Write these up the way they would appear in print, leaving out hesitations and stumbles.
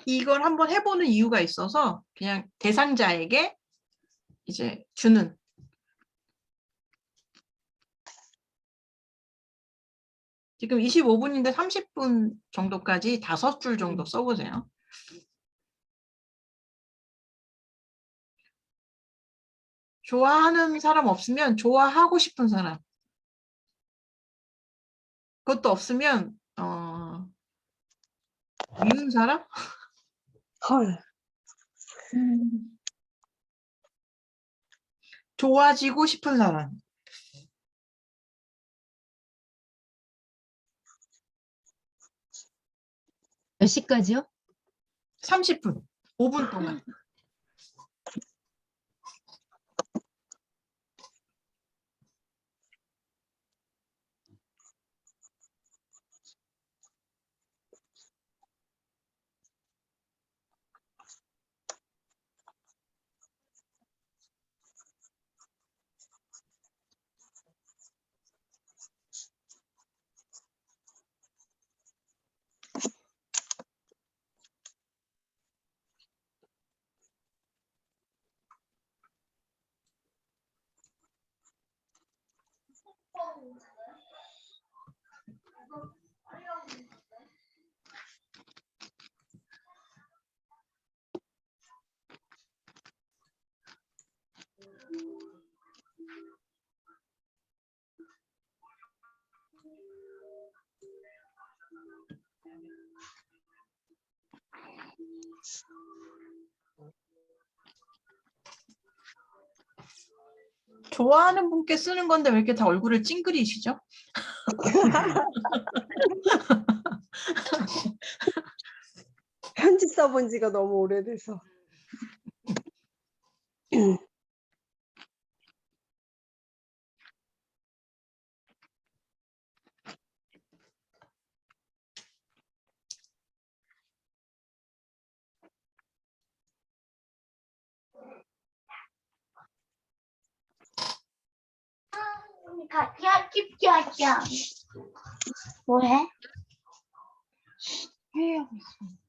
이걸 한번 해보는 이유가 있어서 그냥 대상자에게 이제 주는. 지금 25분인데 30분 정도까지 5줄 정도 써보세요. 좋아하는 사람 없으면 좋아하고 싶은 사람. 그것도 없으면 미운 사람? 헐. 좋아지고 싶은 사람. 몇 시까지요? 30분. 5분 동안. 좋아하는 분께 쓰는 건데 왜 이렇게 다 얼굴을 찡그리시죠? 편지 써본 지가 너무 오래돼서. 같이 찍지 하자. 뭐해? 회의하고 있어.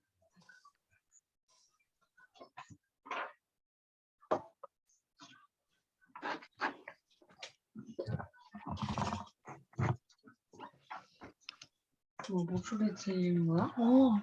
뭐 목소리 들리는 거야? 어.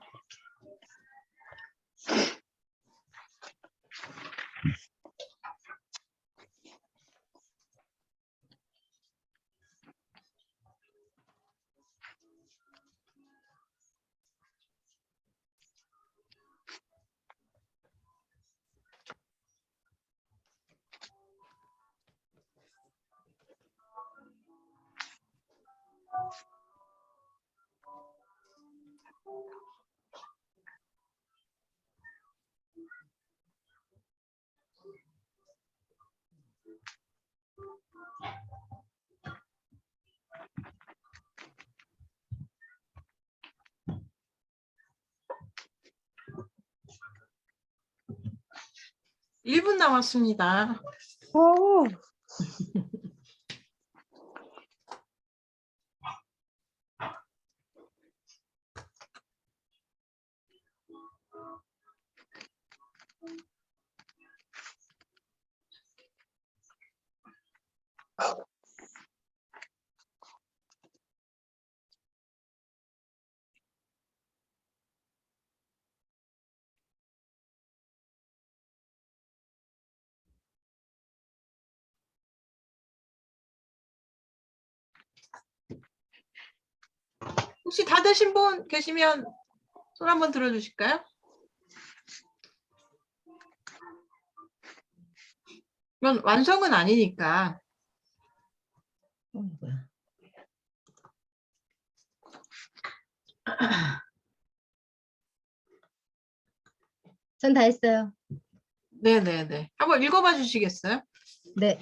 일 분 남았습니다. 오. 혹시 다 되신 분 계시면 손 한번 들어주실까요? 이건 완성은 아니니까. 뭐야? 전 다 했어요. 네네네. 한번 읽어봐 주시겠어요? 네.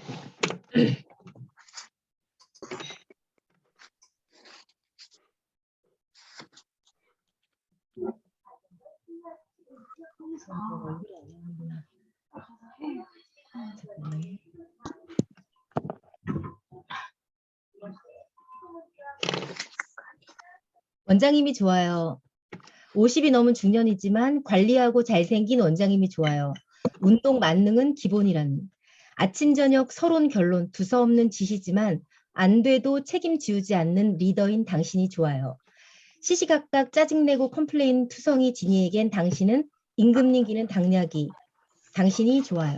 원장님이 좋아요. 50이 넘은 중년이지만 관리하고 잘생긴 원장님이 좋아요. 운동 만능은 기본이라는. 아침 저녁 서론 결론 두서없는 지시지만 안 돼도 책임지우지 않는 리더인 당신이 좋아요. 시시각각 짜증내고 컴플레인 투성이 지니에겐 당신은 임금님기는 당나귀. 당신이 좋아요.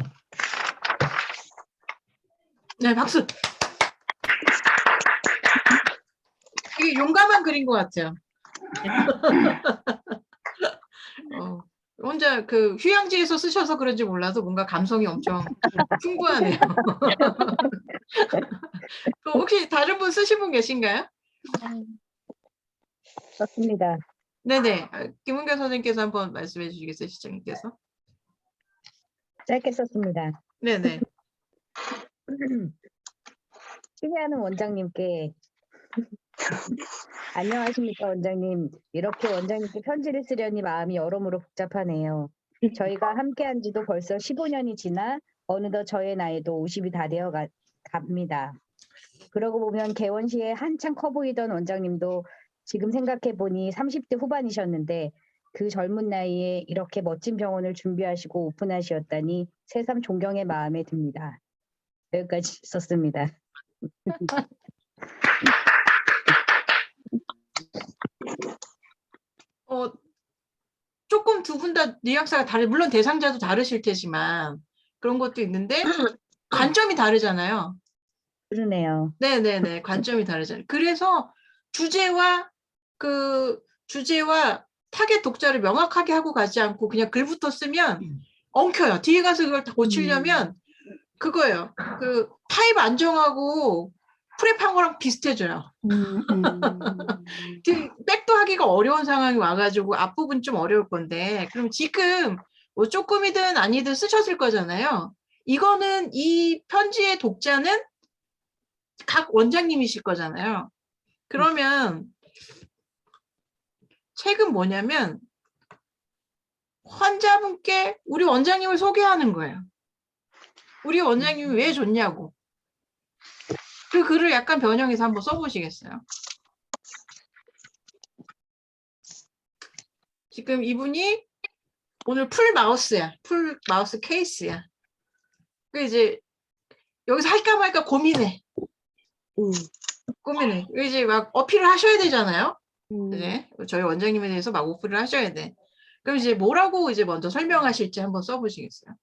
네, 박수. 되게 용감한 글인 것 같아요. 혼자 그 휴양지에서 쓰셔서 그런지 몰라도 뭔가 감성이 엄청 풍부하네요. 또 혹시 다른 분 쓰신 분 계신가요? 썼습니다. 네네. 김은경 선생님께서 한번 말씀해 주시겠어요, 시청님께서? 짧게 썼습니다. 네네. 신뢰하는 원장님께 안녕하십니까 원장님. 이렇게 원장님께 편지를 쓰려니 마음이 여러모로 복잡하네요. 저희가 함께한 지도 벌써 15년이 지나 어느덧 저의 나이도 50이 다 되어 갑니다. 그러고 보면 개원시에 한창 커 보이던 원장님도 지금 생각해 보니 30대 후반이셨는데 그 젊은 나이에 이렇게 멋진 병원을 준비하시고 오픈하시었다니 새삼 존경의 마음에 듭니다. 여기까지 썼습니다. 조금 두 분 다 뉘앙스가 물론 대상자도 다르실 테지만 그런 것도 있는데 관점이 다르잖아요. 그러네요. 네네네. 관점이 다르잖아요. 그래서 주제와 타겟 독자를 명확하게 하고 가지 않고 그냥 글부터 쓰면 엉켜요. 뒤에 가서 그걸 다 고치려면 그거예요. 그 타입 안정하고 프랩한 거랑 비슷해져요. 백도 하기가 어려운 상황이 와가지고 앞부분 좀 어려울 건데 그럼 지금 뭐 조금이든 아니든 쓰셨을 거잖아요. 이거는 이 편지의 독자는 각 원장님이실 거잖아요. 그러면 책은 뭐냐면 환자분께 우리 원장님을 소개하는 거예요. 우리 원장님이 왜 좋냐고. 그 글을 약간 변형해서 한번 써보시겠어요? 지금 이분이 오늘 풀 마우스야. 풀 마우스 케이스야. 그 이제 여기서 할까 말까 고민해. 고민해. 이제 막 어필을 하셔야 되잖아요. 네. 저희 원장님에 대해서 막 어필을 하셔야 돼. 그럼 이제 뭐라고 이제 먼저 설명하실지 한번 써보시겠어요?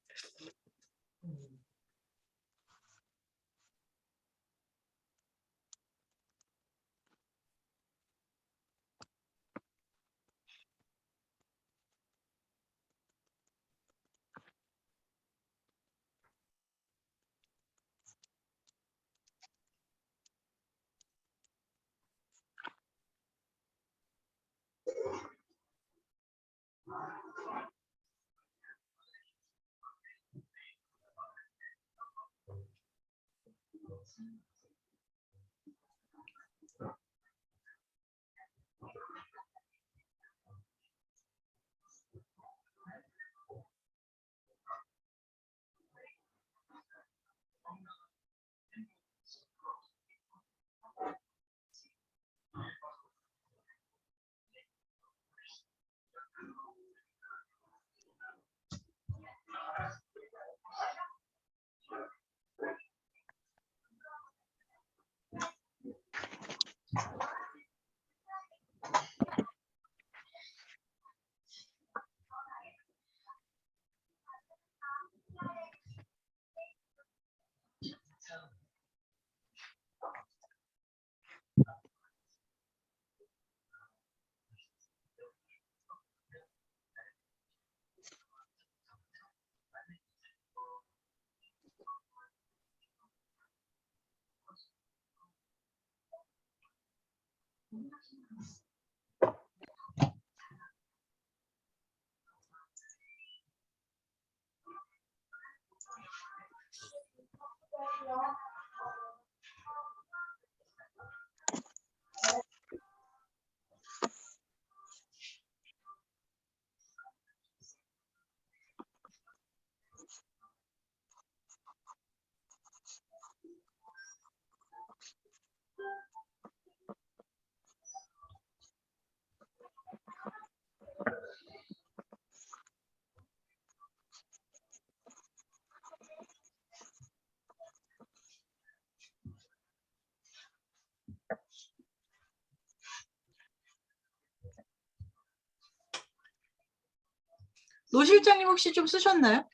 노 실장님 혹시 좀 쓰셨나요?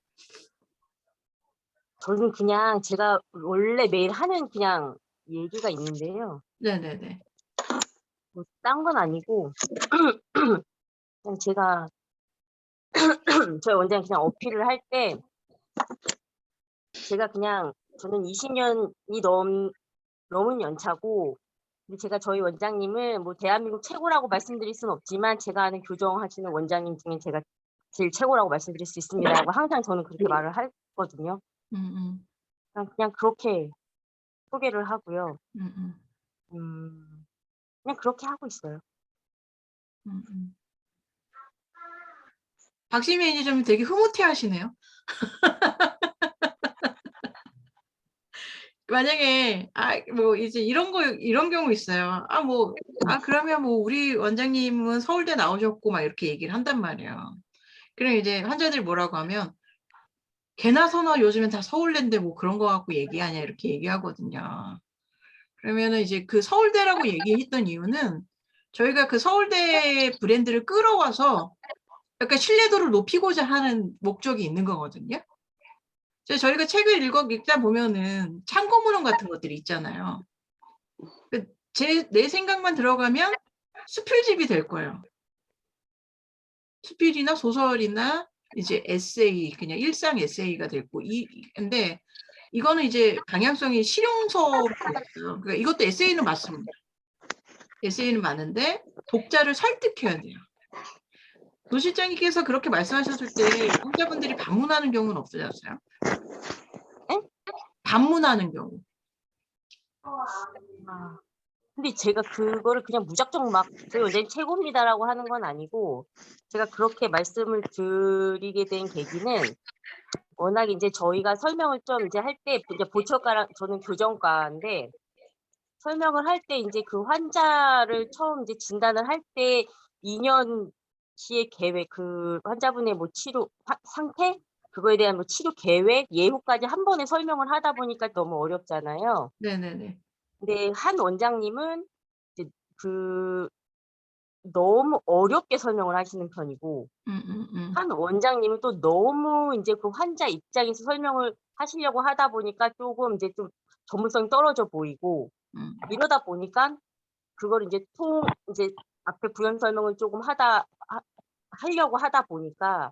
저는 그냥 제가 원래 매일 하는 그냥 얘기가 있는데요. 네네네. 뭐 딴 건 아니고 그냥 제가 저희 원장님 그냥 어필을 할 때 제가 그냥 저는 20년이 넘은 연차고 근데 제가 저희 원장님을 뭐 대한민국 최고라고 말씀드릴 수는 없지만 제가 아는 교정하시는 원장님 중에 제가 제일 최고라고 말씀드릴 수 있습니다라고 항상 저는 그렇게 말을 하거든요. 음, 그냥 그렇게 소개를 하고요. 음, 음, 그냥 그렇게 하고 있어요. 박시 매니저님 되게 흐뭇해하시네요. 만약에 뭐 이제 이런 경우 있어요. 그러면 뭐 우리 원장님은 서울대 나오셨고 막 이렇게 얘기를 한단 말이에요. 그럼 이제 환자들이 뭐라고 하면 개나 소나 요즘엔 다 서울대인데 뭐 그런 거 갖고 얘기하냐 이렇게 얘기하거든요. 그러면은 이제 그 서울대라고 얘기했던 이유는 저희가 그 서울대 브랜드를 끌어와서 약간 신뢰도를 높이고자 하는 목적이 있는 거거든요. 저희가 책을 읽다 보면은 참고문헌 같은 것들이 있잖아요. 내 생각만 들어가면 수필집이 될 거예요. 수필이나 소설이나 이제 에세이, 그냥 일상 에세이가 됐고, 근데 이거는 이제 방향성이 실용서로 됐어요. 그러니까 이것도 에세이는 맞습니다. 에세이는 맞는데 독자를 설득해야 돼요. 노 실장님께서 그렇게 말씀하셨을 때 환자분들이 반문하는 경우는 없으셨어요? 반문하는 경우. 근데 제가 그거를 그냥 무작정 막 저희 원장님 최고입니다라고 하는 건 아니고 제가 그렇게 말씀을 드리게 된 계기는 워낙 이제 저희가 설명을 좀 이제 할 때 이제 보철과랑 저는 교정과인데 설명을 할 때 이제 그 환자를 처음 이제 진단을 할 때 2년치의 계획 그 환자분의 뭐 치료 상태 그거에 대한 뭐 치료 계획 예후까지 한 번에 설명을 하다 보니까 너무 어렵잖아요. 네네네. 근데 한 원장님은 이제 너무 어렵게 설명을 하시는 편이고 한 원장님은 또 너무 이제 그 환자 입장에서 설명을 하시려고 하다 보니까 조금 이제 좀 전문성이 떨어져 보이고 이러다 보니까 그걸 이제 이제 앞에 부연 설명을 조금 하려고 하다 보니까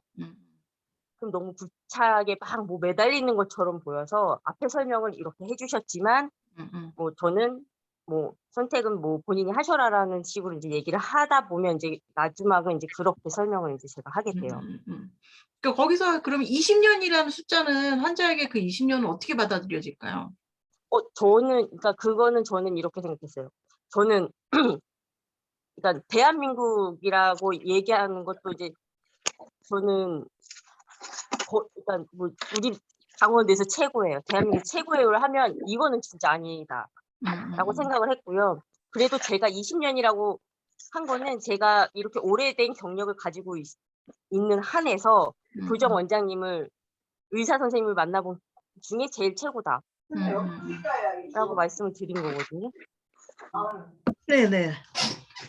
그럼 너무 구차하게 막 뭐 매달리는 것처럼 보여서 앞에 설명을 이렇게 해주셨지만 뭐 저는 뭐 선택은 뭐 본인이 하셔라라는 식으로 이제 얘기를 하다 보면 이제 마지막은 이제 그렇게 설명을 이제 제가 하게 돼요. 그러니까 거기서 그럼 20년이라는 숫자는 환자에게 그 20년은 어떻게 받아들여질까요? 그러니까 그거는 저는 이렇게 생각했어요. 저는 그러니까 대한민국이라고 얘기하는 것도 이제 저는 그러니까 뭐 우리 강원도에서 최고예요. 대한민국 최고예요를 하면 이거는 진짜 아니다라고 생각을 했고요. 그래도 제가 20년이라고 한 거는 제가 이렇게 오래된 경력을 가지고 있는 한에서 교정 원장님을 의사 선생님을 만나본 중에 제일 최고다. 라고 말씀을 드린 거거든요. 네네.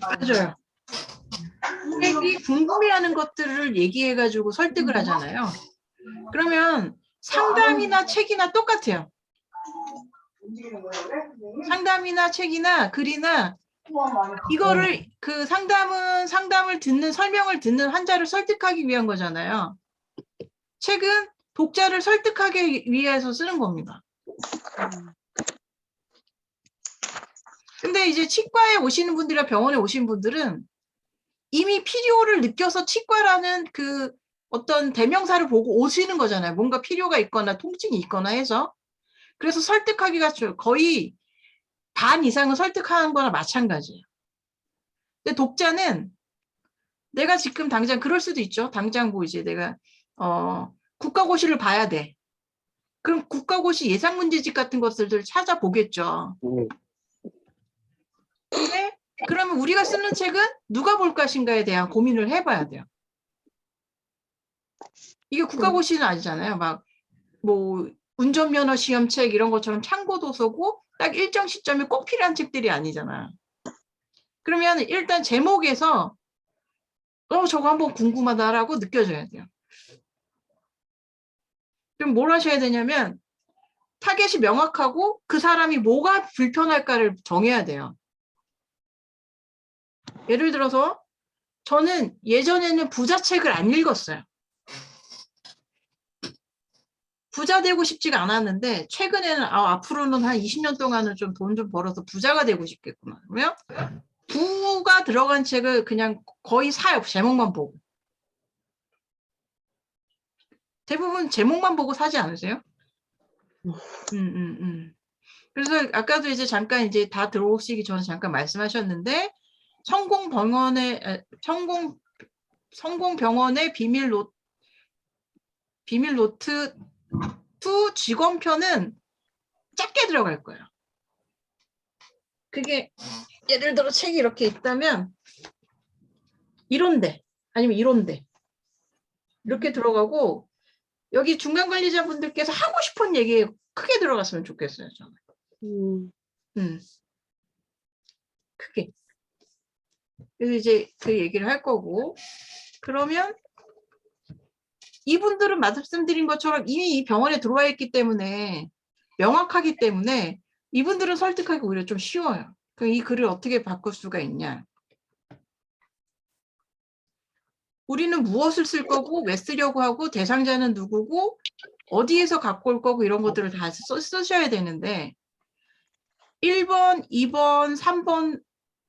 맞아요. 고객이 궁금해하는 것들을 얘기해가지고 설득을 하잖아요. 그러면 상담이나 책이나 똑같아요. 상담이나 책이나 글이나 이거를 그 상담을 듣는 설명을 듣는 환자를 설득하기 위한 거잖아요. 책은 독자를 설득하기 위해서 쓰는 겁니다. 근데 이제 치과에 오시는 분들이나 병원에 오시는 분들은 이미 필요를 느껴서 치과라는 그 어떤 대명사를 보고 오시는 거잖아요. 뭔가 필요가 있거나 통증이 있거나 해서. 그래서 설득하기가 거의 반 이상은 설득하는 거나 마찬가지예요. 근데 독자는 내가 지금 당장 그럴 수도 있죠. 당장 뭐 이제 내가 국가고시를 봐야 돼. 그럼 국가고시 예상문제집 같은 것들을 찾아보겠죠. 근데 그러면 우리가 쓰는 책은 누가 볼 것인가에 대한 고민을 해봐야 돼요. 이게 국가고시는 아니잖아요. 막 뭐 운전면허 시험책 이런 것처럼 참고도서고 딱 일정 시점에 꼭 필요한 책들이 아니잖아요. 그러면 일단 제목에서 저거 한번 궁금하다라고 느껴져야 돼요. 그럼 뭘 하셔야 되냐면 타겟이 명확하고 그 사람이 뭐가 불편할까를 정해야 돼요. 예를 들어서 저는 예전에는 부자책을 안 읽었어요. 부자 되고 싶지가 않았는데 최근에는 앞으로는 한 20년 동안은 좀 돈 좀 벌어서 부자가 되고 싶겠구나. 그러면 부가 들어간 책을 그냥 거의 사요. 제목만 보고. 대부분 제목만 보고 사지 않으세요? 그래서 아까도 이제 잠깐 이제 다 들어오시기 전에 잠깐 말씀하셨는데 성공병원의 비밀 노트 2 직원편은 작게 들어갈 거예요. 그게 예를 들어 책이 이렇게 있다면 이런데 아니면 이런데 이렇게 들어가고 여기 중간 관리자분들께서 하고 싶은 얘기에 크게 들어갔으면 좋겠어요. 저는. 크게. 그래서 이제 그 얘기를 할 거고 그러면 이분들은 말씀드린 것처럼 이미 이 병원에 들어와 있기 때문에 명확하기 때문에 이분들은 설득하기 오히려 좀 쉬워요. 그럼 이 글을 어떻게 바꿀 수가 있냐. 우리는 무엇을 쓸 거고 왜 쓰려고 하고 대상자는 누구고 어디에서 갖고 올 거고 이런 것들을 다 쓰셔야 되는데 1번, 2번, 3번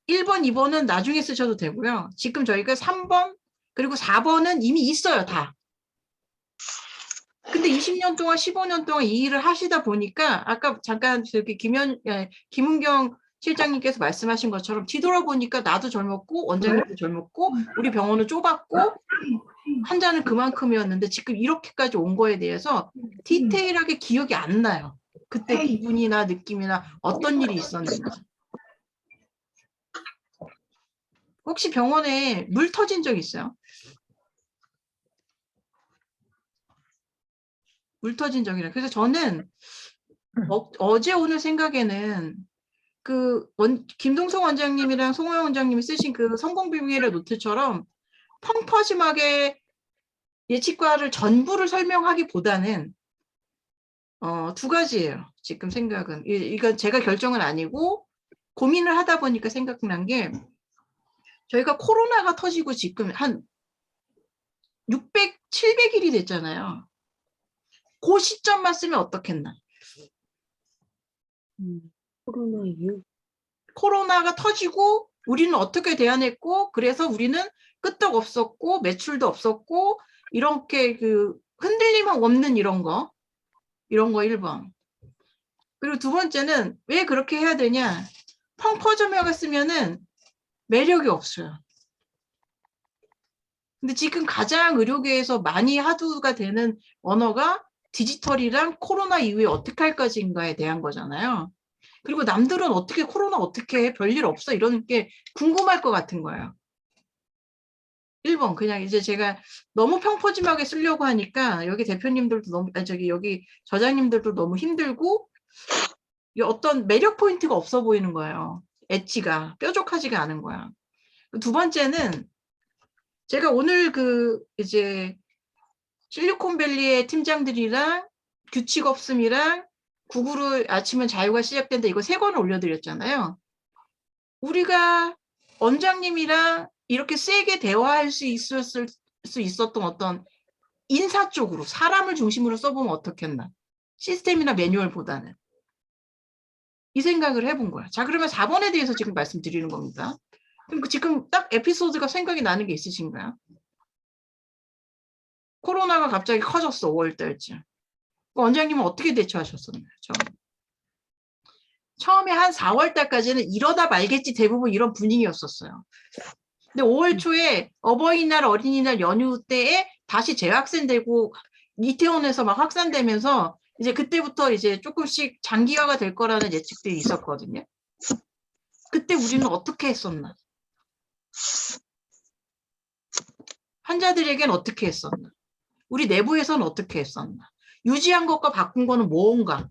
1번, 2번은 나중에 쓰셔도 되고요. 지금 저희가 3번 그리고 4번은 이미 있어요. 다. 근데 20년 동안 15년 동안 이 일을 하시다 보니까 아까 잠깐 저기 김은경 실장님께서 말씀하신 것처럼 뒤돌아보니까 나도 젊었고 원장님도 젊었고 우리 병원은 좁았고 환자는 그만큼이었는데 지금 이렇게까지 온 거에 대해서 디테일하게 기억이 안 나요. 그때 기분이나 느낌이나 어떤 일이 있었는지. 혹시 병원에 물 터진 적 있어요? 물 터진 적이라. 그래서 저는 어제 오늘 생각에는 김동석 원장님이랑 송호영 원장님이 쓰신 그 성공비밀의 노트처럼 펑퍼짐하게 예치과를 전부를 설명하기보다는 두 가지예요. 지금 생각은. 이건 제가 결정은 아니고 고민을 하다 보니까 생각난 게 저희가 코로나가 터지고 지금 한 600, 700일이 됐잖아요. 그 시점만 쓰면 어떻겠나. 코로나 이후. 코로나가 터지고 우리는 어떻게 대안했고 그래서 우리는 끄떡없었고 매출도 없었고 이렇게 그 흔들림 없는 이런 거 1번. 그리고 두 번째는 왜 그렇게 해야 되냐. 펑퍼점여가 쓰면은 매력이 없어요. 근데 지금 가장 의료계에서 많이 하도가 되는 언어가 디지털이랑 코로나 이후에 어떻게 할 것인가에 대한 거잖아요. 그리고 남들은 어떻게 코로나 어떻게 해? 별일 없어? 이런 게 궁금할 것 같은 거예요. 1번 그냥 이제 제가 너무 평포짐하게 쓰려고 하니까 여기 대표님들도 너무 여기 저장님들도 너무 힘들고 어떤 매력 포인트가 없어 보이는 거예요. 엣지가 뾰족하지가 않은 거야. 두 번째는 제가 오늘 이제 실리콘밸리의 팀장들이랑 규칙 없음이랑 구글의 아침은 자유가 시작된다 이거 3권을 올려드렸잖아요. 우리가 원장님이랑 이렇게 세게 대화할 수 있었던 어떤 인사 쪽으로 사람을 중심으로 써보면 어떻겠나. 시스템이나 매뉴얼보다는. 이 생각을 해본 거야. 자, 그러면 4번에 대해서 지금 말씀드리는 겁니다. 그럼 지금 딱 에피소드가 생각이 나는 게 있으신가요? 코로나가 갑자기 커졌어, 5월 달쯤. 원장님은 어떻게 대처하셨었나요? 처음에 한 4월 달까지는 이러다 말겠지 대부분 이런 분위기였었어요. 근데 5월 초에 어버이날, 어린이날 연휴 때에 다시 재확산되고 이태원에서 막 확산되면서 이제 그때부터 이제 조금씩 장기화가 될 거라는 예측들이 있었거든요. 그때 우리는 어떻게 했었나? 환자들에겐 어떻게 했었나? 우리 내부에서는 어떻게 했었나? 유지한 것과 바꾼 거는 뭔가?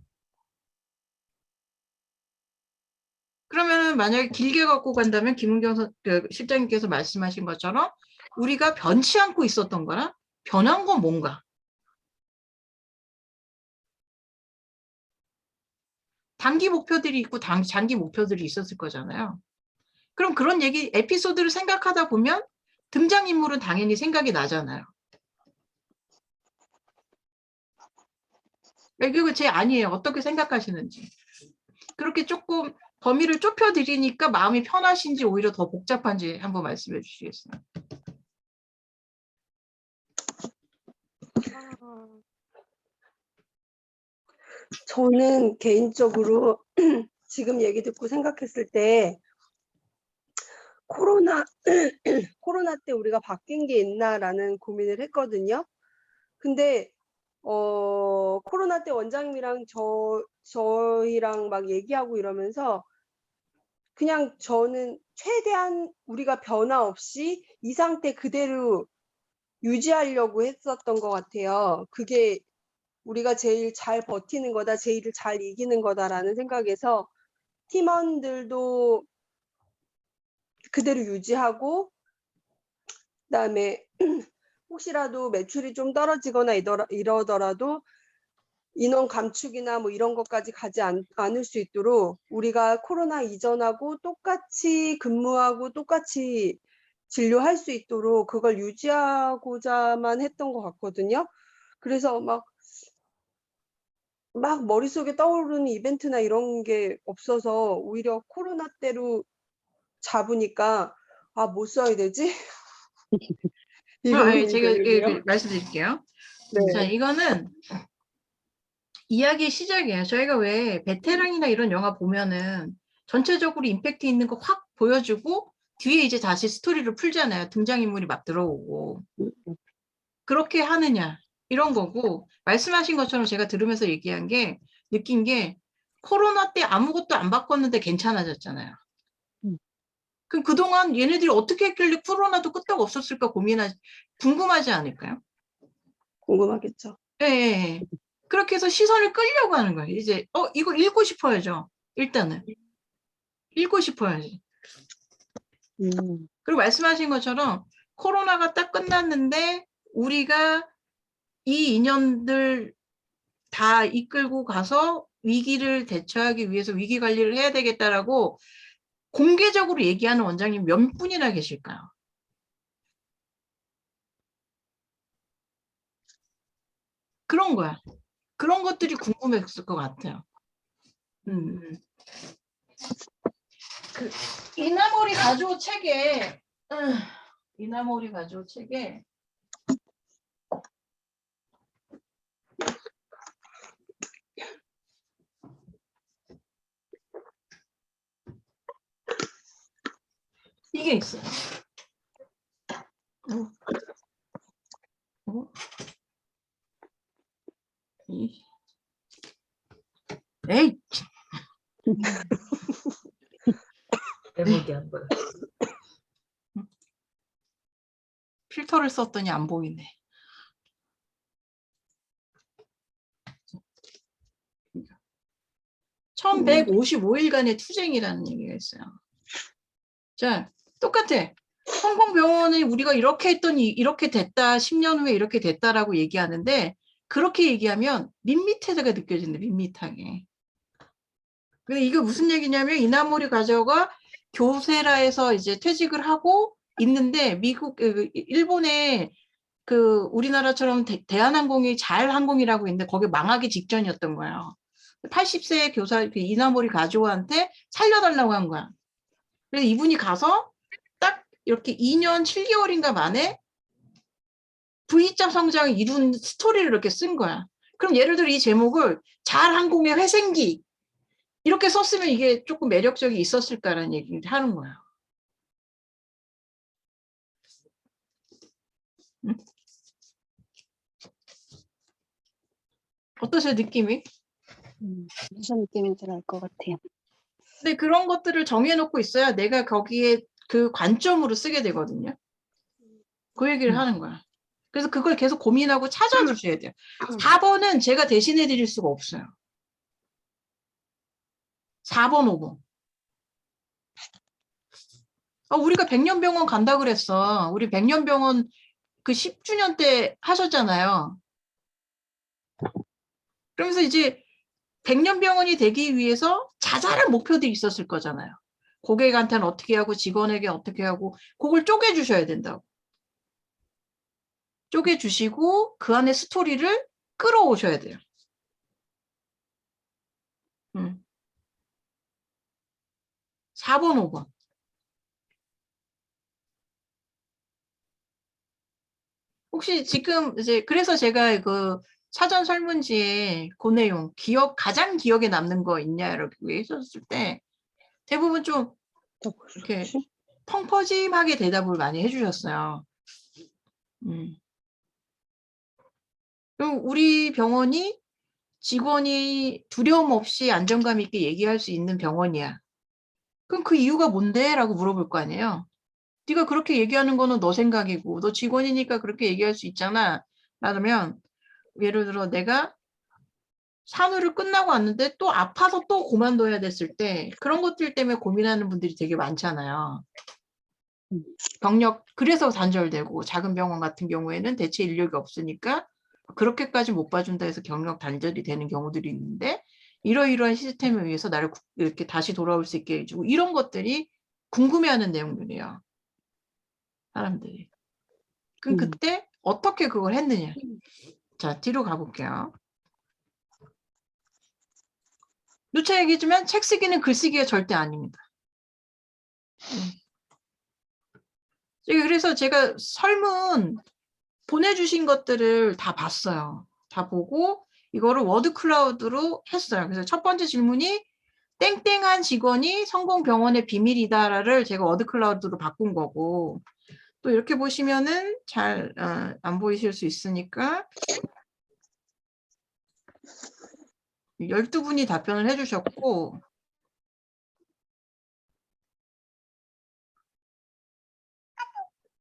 그러면은 만약에 길게 갖고 간다면 김은경 실장님께서 말씀하신 것처럼 우리가 변치 않고 있었던 거랑 변한 건 뭔가? 단기 목표들이 있고 장기 목표들이 있었을 거잖아요. 그럼 그런 에피소드를 생각하다 보면 등장인물은 당연히 생각이 나잖아요. 이거 제 아니에요. 어떻게 생각하시는지. 그렇게 조금 범위를 좁혀드리니까 마음이 편하신지 오히려 더 복잡한지 한번 말씀해 주시겠어요? 저는 개인적으로 지금 얘기 듣고 생각했을 때 코로나 때 우리가 바뀐 게 있나라는 고민을 했거든요. 근데 코로나 때 원장님이랑 저희랑 막 얘기하고 이러면서 그냥 저는 최대한 우리가 변화 없이 이 상태 그대로 유지하려고 했었던 것 같아요. 그게 우리가 제일 잘 버티는 거다, 제일 잘 이기는 거다라는 생각에서 팀원들도 그대로 유지하고, 그다음에 혹시라도 매출이 좀 떨어지거나 이러더라도 인원 감축이나 뭐 이런 것까지 가지 않을 수 있도록 우리가 코로나 이전하고 똑같이 근무하고 똑같이 진료할 수 있도록 그걸 유지하고자만 했던 것 같거든요. 그래서 막 머릿속에 떠오르는 이벤트나 이런 게 없어서 오히려 코로나 때로 잡으니까 뭐 써야 되지? 이런 제가 고민이요. 말씀드릴게요. 네. 자, 이거는 이야기의 시작이에요. 저희가 왜 베테랑이나 이런 영화 보면은 전체적으로 임팩트 있는 거 확 보여주고 뒤에 이제 다시 스토리를 풀잖아요. 등장인물이 막 들어오고. 그렇게 하느냐 이런 거고, 말씀하신 것처럼 제가 들으면서 느낀 게 코로나 때 아무것도 안 바꿨는데 괜찮아졌잖아요. 그럼 그동안 얘네들이 어떻게 했길래 코로나도 끄떡 없었을까 궁금하지 않을까요? 궁금하겠죠. 네. 그렇게 해서 시선을 끌려고 하는 거예요. 이제 이거 읽고 싶어야죠. 일단은 읽고 싶어야지. 그리고 말씀하신 것처럼 코로나가 딱 끝났는데 우리가 이 인연들 다 이끌고 가서 위기를 대처하기 위해서 위기 관리를 해야 되겠다라고 공개적으로 얘기하는 원장님 몇 분이나 계실까요? 그런 거야. 그런 것들이 궁금했을 것 같아요. 이나모리 가조 책에 이게 있어요. 에이! 제목이 안 보여. 필터를 썼더니 안 보이네. 그러니까. 1155일간의 투쟁이라는 얘기가 있어요. 자, 똑같아. 성공병원이 우리가 이렇게 했더니 이렇게 됐다, 10년 후에 이렇게 됐다라고 얘기하는데, 그렇게 얘기하면 밋밋해가 느껴진다, 밋밋하게. 근데 이게 무슨 얘기냐면, 이나모리 가저가 교세라에서 이제 퇴직을 하고 있는데, 일본에 우리나라처럼 대한항공이 자율항공이라고 있는데, 거기 망하기 직전이었던 거예요. 80세 교사, 이나모리 가조한테 살려달라고 한 거야. 그래서 이분이 가서 딱 이렇게 2년 7개월인가 만에 V자 성장을 이룬 스토리를 이렇게 쓴 거야. 그럼 예를 들어 이 제목을 자율항공의 회생기 이렇게 썼으면 이게 조금 매력적이 있었을까라는 얘기를 하는 거야. 응? 어떠세요, 느낌이? 무슨 느낌인지 알 것 같아요. 근데 그런 것들을 정해놓고 있어야 내가 거기에 그 관점으로 쓰게 되거든요. 그 얘기를 하는 거야. 그래서 그걸 계속 고민하고 찾아주셔야 돼요. 4번은 제가 대신해 드릴 수가 없어요. 4번, 5번. 우리가 백년병원 간다 그랬어. 우리 백년병원 그 10주년 때 하셨잖아요. 그러면서 이제 백년병원이 되기 위해서 자잘한 목표들이 있었을 거잖아요. 고객한테는 어떻게 하고 직원에게 어떻게 하고 그걸 쪼개주셔야 된다고. 쪼개주시고 그 안에 스토리를 끌어오셔야 돼요. 4번, 5번. 혹시 지금 이제 그래서 제가 그 사전 설문지에 그 내용 가장 기억에 남는 거 있냐 이렇게 했었을 때 대부분 좀 이렇게 펑퍼짐하게 대답을 많이 해주셨어요. 그럼 우리 병원이 직원이 두려움 없이 안정감 있게 얘기할 수 있는 병원이야. 그럼 그 이유가 뭔데? 라고 물어볼 거 아니에요. 네가 그렇게 얘기하는 거는 너 생각이고 너 직원이니까 그렇게 얘기할 수 있잖아. 라면 예를 들어 내가 산후를 끝나고 왔는데 또 아파서 또 그만둬야 됐을 때 그런 것들 때문에 고민하는 분들이 되게 많잖아요. 병력 그래서 단절되고 작은 병원 같은 경우에는 대체 인력이 없으니까 그렇게까지 못 봐준다 해서 경력 단절이 되는 경우들이 있는데 이러이러한 시스템에 의해서 나를 이렇게 다시 돌아올 수 있게 해주고 이런 것들이 궁금해하는 내용들이에요. 사람들이. 그럼 그때 어떻게 그걸 했느냐. 자, 뒤로 가볼게요. 누차 얘기지만 책 쓰기는 글쓰기가 절대 아닙니다. 그래서 제가 설문 보내주신 것들을 다 봤어요. 다 보고 이거를 워드 클라우드로 했어요. 그래서 첫 번째 질문이 땡땡한 직원이 성공병원의 비밀이다를 제가 워드 클라우드로 바꾼 거고 또 이렇게 보시면은 잘 안 보이실 수 있으니까 12분이 답변을 해주셨고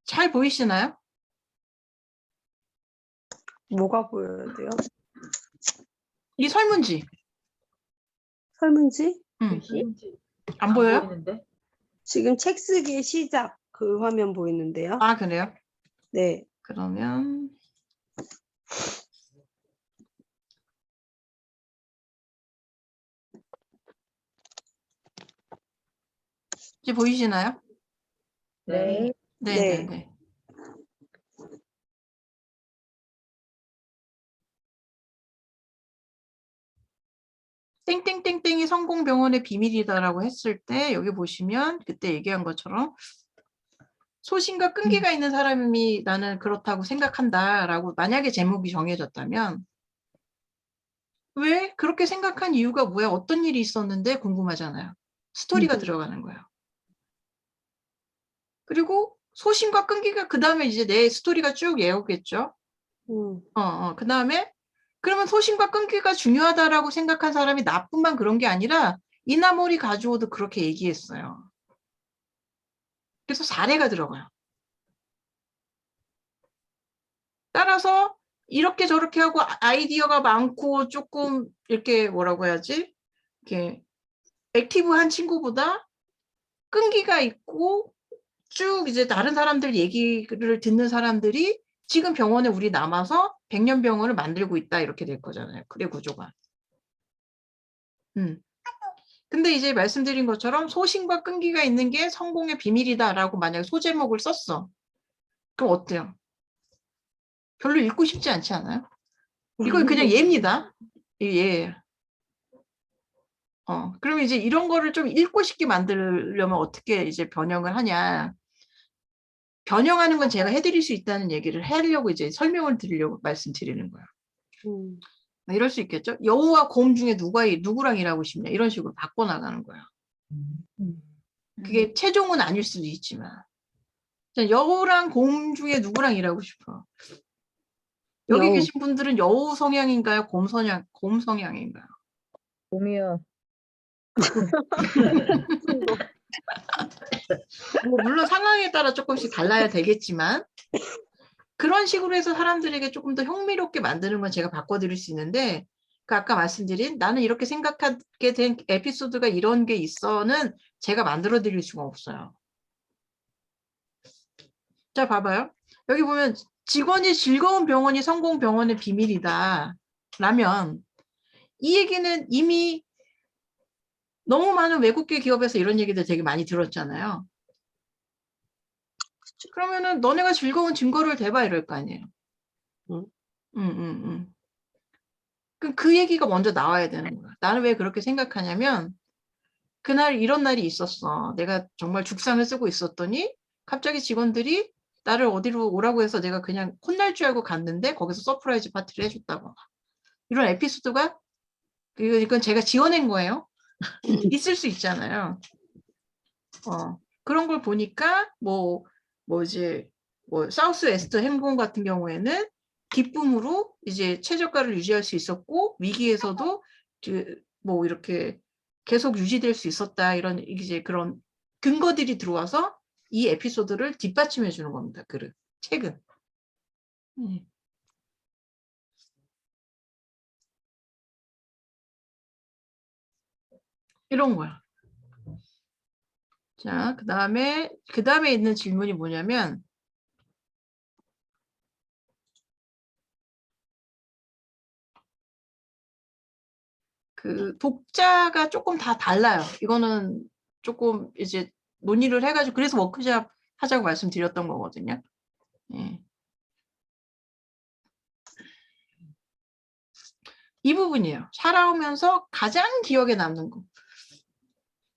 잘 보이시나요? 뭐가 보여야 돼요? 이 설문지. 설문지? 안 보여요? 지금 책 쓰기 시작 그 화면 보이는데요. 아, 그래요? 네. 그러면 이제 보이시나요? 네. 네. 네. 땡땡땡땡이 성공병원의 비밀이다라고 했을 때 여기 보시면 그때 얘기한 것처럼 소신과 끈기가 있는 사람이 나는 그렇다고 생각한다라고 만약에 제목이 정해졌다면 왜 그렇게 생각한 이유가 뭐야? 어떤 일이 있었는데 궁금하잖아요. 스토리가 들어가는 거예요. 그리고 소신과 끈기가 그 다음에 이제 내 스토리가 쭉 이어오겠죠. 그 다음에 그러면 소신과 끈기가 중요하다라고 생각한 사람이 나뿐만 그런 게 아니라 이나모리 가주오도 그렇게 얘기했어요. 그래서 사례가 들어가요. 따라서 이렇게 저렇게 하고 아이디어가 많고 조금 이렇게 뭐라고 해야지? 이렇게 액티브한 친구보다 끈기가 있고 쭉 이제 다른 사람들 얘기를 듣는 사람들이 지금 병원에 우리 남아서 백년병원을 만들고 있다 이렇게 될 거잖아요. 그래 구조가. 근데 이제 말씀드린 것처럼 소신과 끈기가 있는 게 성공의 비밀이다라고 만약에 소제목을 썼어. 그럼 어때요? 별로 읽고 싶지 않지 않아요? 이건 그냥 예입니다. 예. 그러면 이제 이런 거를 좀 읽고 싶게 만들려면 어떻게 이제 변형을 하냐. 변형하는 건 제가 해드릴 수 있다는 얘기를 하려고 이제 설명을 드리려고 말씀드리는 거예요. 이럴 수 있겠죠? 여우와 곰 중에 누구랑 일하고 싶냐 이런 식으로 바꿔나가는 거예요. 그게 최종은 아닐 수도 있지만 여우랑 곰 중에 누구랑 일하고 싶어? 여기 여우. 계신 분들은 여우 성향인가요? 곰 성향인가요? 곰이요. 뭐 물론 상황에 따라 조금씩 달라야 되겠지만 그런 식으로 해서 사람들에게 조금 더 흥미롭게 만드는 건 제가 바꿔드릴 수 있는데 그 아까 말씀드린 나는 이렇게 생각하게 된 에피소드가 이런 게 있어는 제가 만들어 드릴 수가 없어요. 자, 봐봐요. 여기 보면 직원이 즐거운 병원이 성공 병원의 비밀이다 라면 이 얘기는 이미 너무 많은 외국계 기업에서 이런 얘기들 되게 많이 들었잖아요. 그러면은 너네가 즐거운 증거를 대봐 이럴 거 아니에요. 그 얘기가 먼저 나와야 되는 거야. 나는 왜 그렇게 생각하냐면 그날 이런 날이 있었어. 내가 정말 죽상을 쓰고 있었더니 갑자기 직원들이 나를 어디로 오라고 해서 내가 그냥 혼날 줄 알고 갔는데 거기서 서프라이즈 파티를 해줬다고. 이런 에피소드가 이건 제가 지어낸 거예요. 있을 수 있잖아요. 그런 걸 보니까 이제 사우스 웨스트 행공 같은 경우에는 기쁨으로 이제 최저가를 유지할 수 있었고 위기에서도 이렇게 계속 유지될 수 있었다 이런 이제 그런 근거들이 들어와서 이 에피소드를 뒷받침해 주는 겁니다. 그 책은. 이런 거야. 자, 그 다음에 있는 질문이 뭐냐면 그 독자가 조금 다 달라요. 이거는 조금 이제 논의를 해가지고 그래서 워크숍 하자고 말씀드렸던 거거든요. 예. 이 부분이에요. 살아오면서 가장 기억에 남는 거.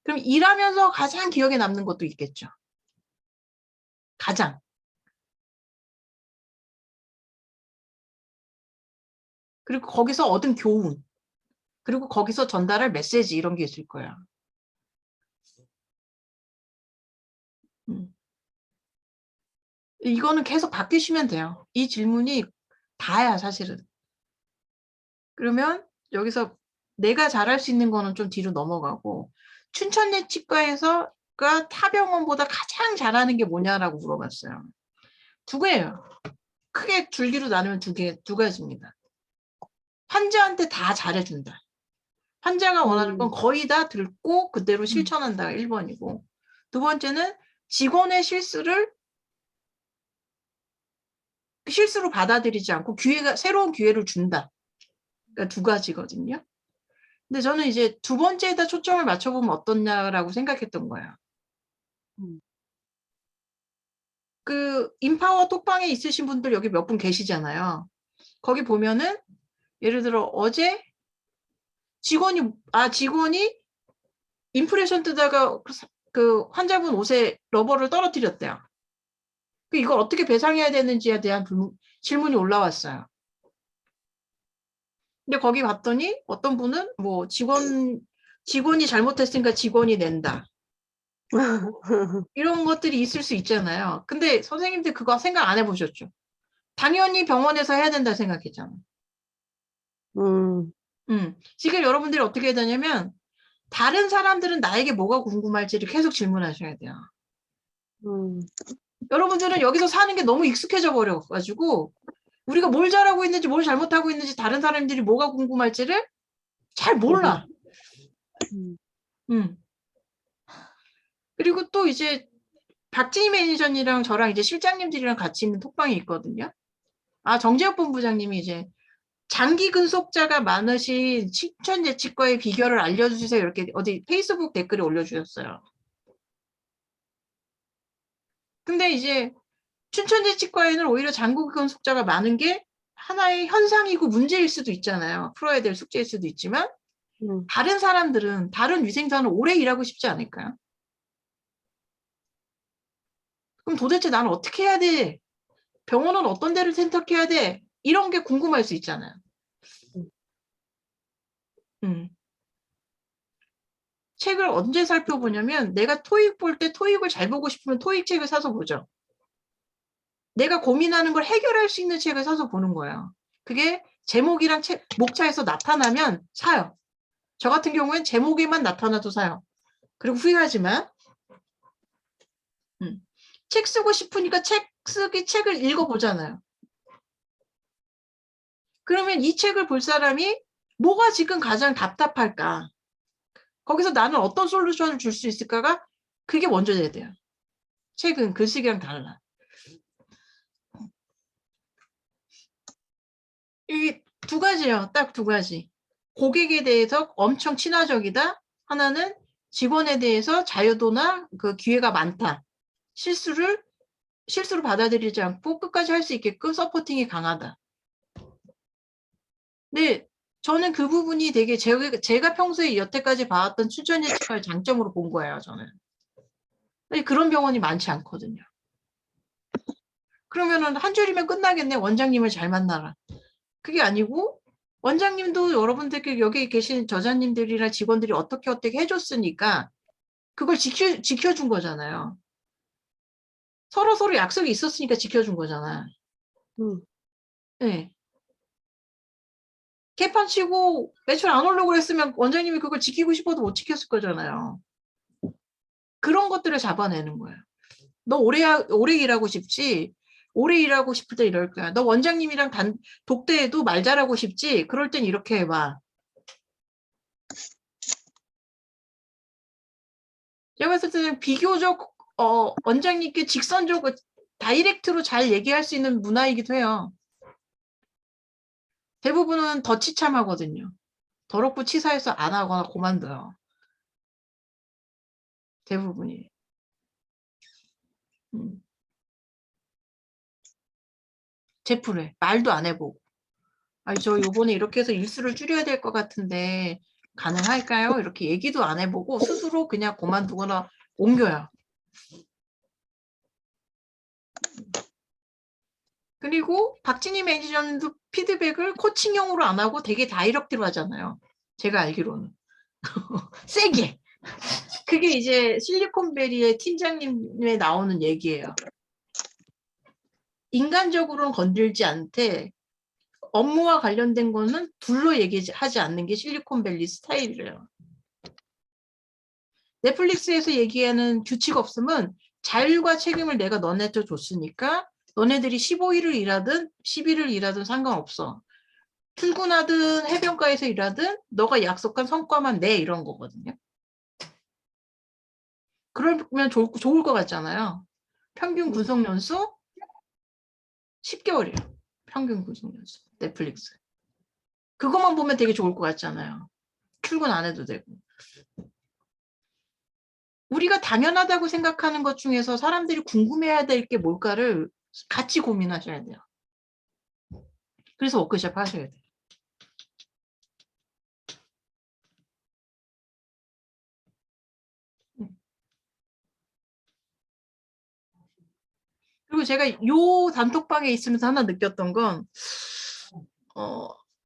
그럼 일하면서 가장 기억에 남는 것도 있겠죠. 가장. 그리고 거기서 얻은 교훈. 그리고 거기서 전달할 메시지 이런 게 있을 거야. 이거는 계속 바뀌시면 돼요. 이 질문이 다야 사실은. 그러면 여기서 내가 잘할 수 있는 거는 좀 뒤로 넘어가고 춘천내 치과에서가 타 병원보다 가장 잘하는 게 뭐냐라고 물어봤어요. 두 개예요. 크게 줄기로 나누면 두 가지입니다. 환자한테 다 잘해준다. 환자가 원하는 건 거의 다 듣고 그대로 실천한다가 1번이고 두 번째는 직원의 실수로 받아들이지 않고 새로운 기회를 준다. 그러니까 두 가지거든요. 근데 저는 이제 두 번째에다 초점을 맞춰보면 어떻냐라고 생각했던 거예요. 그 인파워 톡방에 있으신 분들 여기 몇 분 계시잖아요. 거기 보면은 예를 들어 어제 직원이 임프레션 뜨다가 그 환자분 옷에 러버를 떨어뜨렸대요. 이걸 어떻게 배상해야 되는지에 대한 질문이 올라왔어요. 근데 거기 봤더니 어떤 분은 뭐 직원이 잘못했으니까 직원이 낸다. 이런 것들이 있을 수 있잖아요. 근데 선생님들 그거 생각 안 해보셨죠? 당연히 병원에서 해야 된다 생각했잖아. 지금 여러분들이 어떻게 해야 되냐면 다른 사람들은 나에게 뭐가 궁금할지를 계속 질문하셔야 돼요. 여러분들은 여기서 사는 게 너무 익숙해져 버려가지고 우리가 뭘 잘하고 있는지 뭘 잘못하고 있는지 다른 사람들이 뭐가 궁금할지를 잘 몰라. 그리고 또 이제 박진희 매니저님이랑 저랑 이제 실장님들이랑 같이 있는 톡방이 있거든요. 정재혁 본부장님이 이제 장기 근속자가 많으신 춘천예치과의 비결을 알려주세요. 이렇게 어디 페이스북 댓글에 올려주셨어요. 근데 이제 춘천예치과에는 오히려 장기 근속자가 많은 게 하나의 현상이고 문제일 수도 있잖아요. 풀어야 될 숙제일 수도 있지만 다른 사람들은 다른 위생사는 오래 일하고 싶지 않을까요? 그럼 도대체 나는 어떻게 해야 돼? 병원은 어떤 데를 선택해야 돼? 이런 게 궁금할 수 있잖아요. 책을 언제 살펴보냐면 내가 토익 볼 때 토익을 잘 보고 싶으면 토익 책을 사서 보죠. 내가 고민하는 걸 해결할 수 있는 책을 사서 보는 거예요. 그게 제목이랑 목차에서 나타나면 사요. 저 같은 경우엔 제목에만 나타나도 사요. 그리고 후회하지만 책 쓰고 싶으니까 책을 읽어보잖아요. 그러면 이 책을 볼 사람이 뭐가 지금 가장 답답할까? 거기서 나는 어떤 솔루션을 줄 수 있을까가 그게 먼저 돼야 돼요. 책은 글쓰기랑 달라. 이 두 가지예요. 딱 두 가지. 고객에 대해서 엄청 친화적이다. 하나는 직원에 대해서 자유도나 그 기회가 많다. 실수로 받아들이지 않고 끝까지 할 수 있게끔 서포팅이 강하다. 네, 저는 그 부분이 되게 제가 평소에 여태까지 봐왔던 춘천예치과의 장점으로 본 거예요, 저는. 근데 그런 병원이 많지 않거든요. 그러면은 한 줄이면 끝나겠네. 원장님을 잘 만나라. 그게 아니고 원장님도 여러분들께 여기 계신 저자님들이나 직원들이 어떻게 해줬으니까 그걸 지켜준 거잖아요. 서로 약속이 있었으니까 지켜준 거잖아. 네. 개판 치고 매출 안 오르려고 그랬으면 원장님이 그걸 지키고 싶어도 못 지켰을 거잖아요. 그런 것들을 잡아내는 거예요. 너 오래 일하고 싶지? 오래 일하고 싶을 때 이럴 거야. 너 원장님이랑 독대해도 말 잘하고 싶지? 그럴 땐 이렇게 해봐. 제가 봤을 때는 비교적 원장님께 직선적으로 다이렉트로 잘 얘기할 수 있는 문화이기도 해요. 대부분은 더 치참하거든요. 더럽고 치사해서 안 하거나 그만둬요. 대부분이. 제풀에 말도 안 해보고. 아니 저 요번에 이렇게 해서 일수를 줄여야 될 것 같은데 가능할까요? 이렇게 얘기도 안 해보고 스스로 그냥 그만두거나 옮겨요. 그리고 박진희 매니저님도 피드백을 코칭형으로 안 하고 되게 다이렉트로 하잖아요. 제가 알기로는. 세게. 그게 이제 실리콘밸리의 팀장님에 나오는 얘기예요. 인간적으로는 건들지 않되 업무와 관련된 거는 둘로 얘기하지 않는 게 실리콘밸리 스타일이래요. 넷플릭스에서 얘기하는 규칙 없음은 자율과 책임을 내가 너네한테 줬으니까 너네들이 15일을 일하든 10일을 일하든 상관없어. 출근하든 해변가에서 일하든 너가 약속한 성과만 내 이런 거거든요. 그러면 좋을 것 같잖아요. 평균 구성연수 10개월이에요. 평균 구성연수. 넷플릭스. 그것만 보면 되게 좋을 것 같잖아요. 출근 안 해도 되고. 우리가 당연하다고 생각하는 것 중에서 사람들이 궁금해야 될 게 뭘까를 같이 고민하셔야 돼요. 그래서 워크숍 하셔야 돼요. 그리고 제가 요 단톡방에 있으면서 하나 느꼈던 건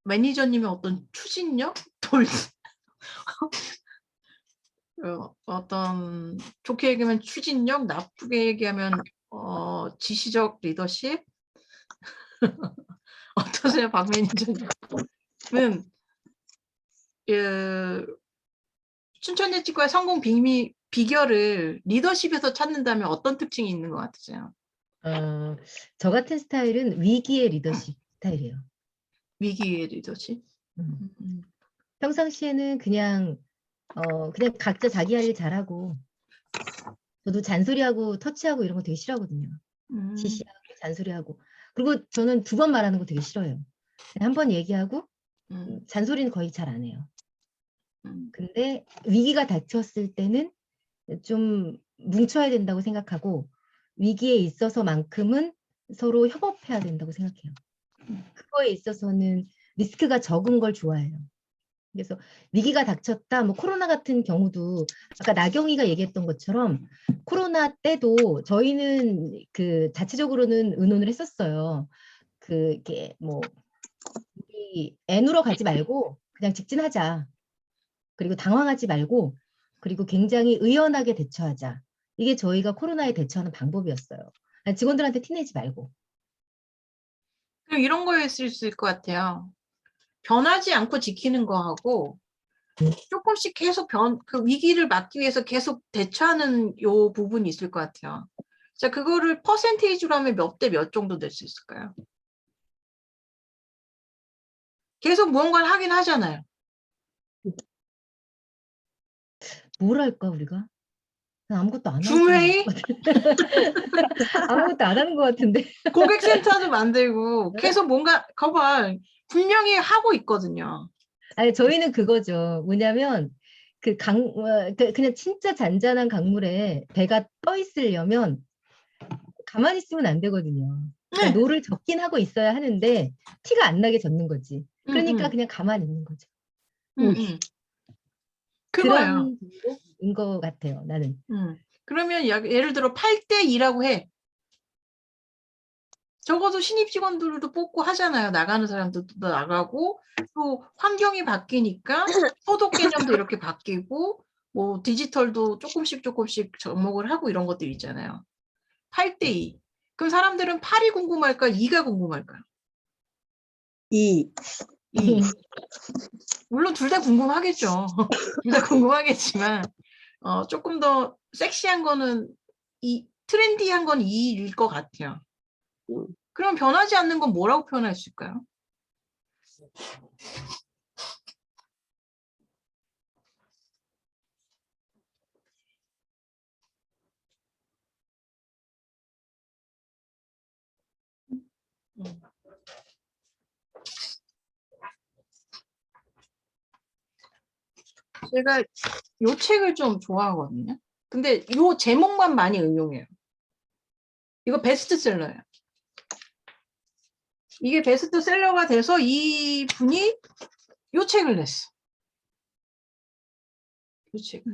매니저님의 어떤 추진력? 어떤 좋게 얘기하면 추진력, 나쁘게 얘기하면 지시적 리더십? 어떠세요, 박 매니저님은? 춘천예치과의 성공 비결을 리더십에서 찾는다면 어떤 특징이 있는 것 같으세요? 저 같은 스타일은 위기의 리더십 스타일이에요. 위기의 리더십? 평상시에는 그냥 각자 자기 할 일 잘하고, 저도 잔소리하고 터치하고 이런 거 되게 싫어하거든요. 지시하고 잔소리하고. 그리고 저는 2번 말하는 거 되게 싫어해요. 한 번 얘기하고 잔소리는 거의 잘 안 해요. 근데 위기가 닥쳤을 때는 좀 뭉쳐야 된다고 생각하고, 위기에 있어서만큼은 서로 협업해야 된다고 생각해요. 그거에 있어서는 리스크가 적은 걸 좋아해요. 그래서 위기가 닥쳤다, 뭐 코로나 같은 경우도 아까 나경이가 얘기했던 것처럼 코로나 때도 저희는 그 자체적으로는 의논을 했었어요. 그게 뭐 N으로 가지 말고 그냥 직진하자. 그리고 당황하지 말고, 그리고 굉장히 의연하게 대처하자. 이게 저희가 코로나에 대처하는 방법이었어요. 직원들한테 티내지 말고. 그럼 이런 거였을 수 있을 것 같아요. 변하지 않고 지키는 거하고 조금씩 계속 그 위기를 막기 위해서 계속 대처하는 요 부분이 있을 것 같아요. 자, 그거를 퍼센테이지로 하면 몇 대 몇 정도 될 수 있을까요? 계속 무언가를 하긴 하잖아요. 뭘 할까 우리가? 아무것도 안 하는 줌회의? 아무것도 안 하는 것 같은데. 고객센터도 만들고 계속 뭔가 거봐 분명히 하고 있거든요. 아니, 저희는 그거죠. 뭐냐면, 그냥 진짜 잔잔한 강물에 배가 떠 있으려면 가만히 있으면 안 되거든요. 그러니까 네. 노를 젓긴 하고 있어야 하는데 티가 안 나게 젓는 거지. 그러니까 음. 그냥 가만히 있는 거죠. 그거예요. 그런 정도인 것 같아요, 나는. 그러면 예를 들어 8대 2라고 해. 적어도 신입 직원들도 뽑고 하잖아요. 나가는 사람들도 나가고 또 환경이 바뀌니까 소독 개념도 이렇게 바뀌고 뭐 디지털도 조금씩 접목을 하고 이런 것들 있잖아요. 8대 2. 그럼 사람들은 8이 궁금할까? 2가 궁금할까요? 2. 2. 물론 둘 다 궁금하겠죠. 둘 다 궁금하겠지만 조금 더 섹시한 거는 트렌디한 건 2일 것 같아요. 그럼 변하지 않는 건 뭐라고 표현할 수 있을까요? 제가 요 책을 좀 좋아하거든요. 근데 요 제목만 많이 응용해요. 이거 베스트셀러예요. 이게 베스트셀러가 돼서 이 분이 요 책을 냈어. 요 책.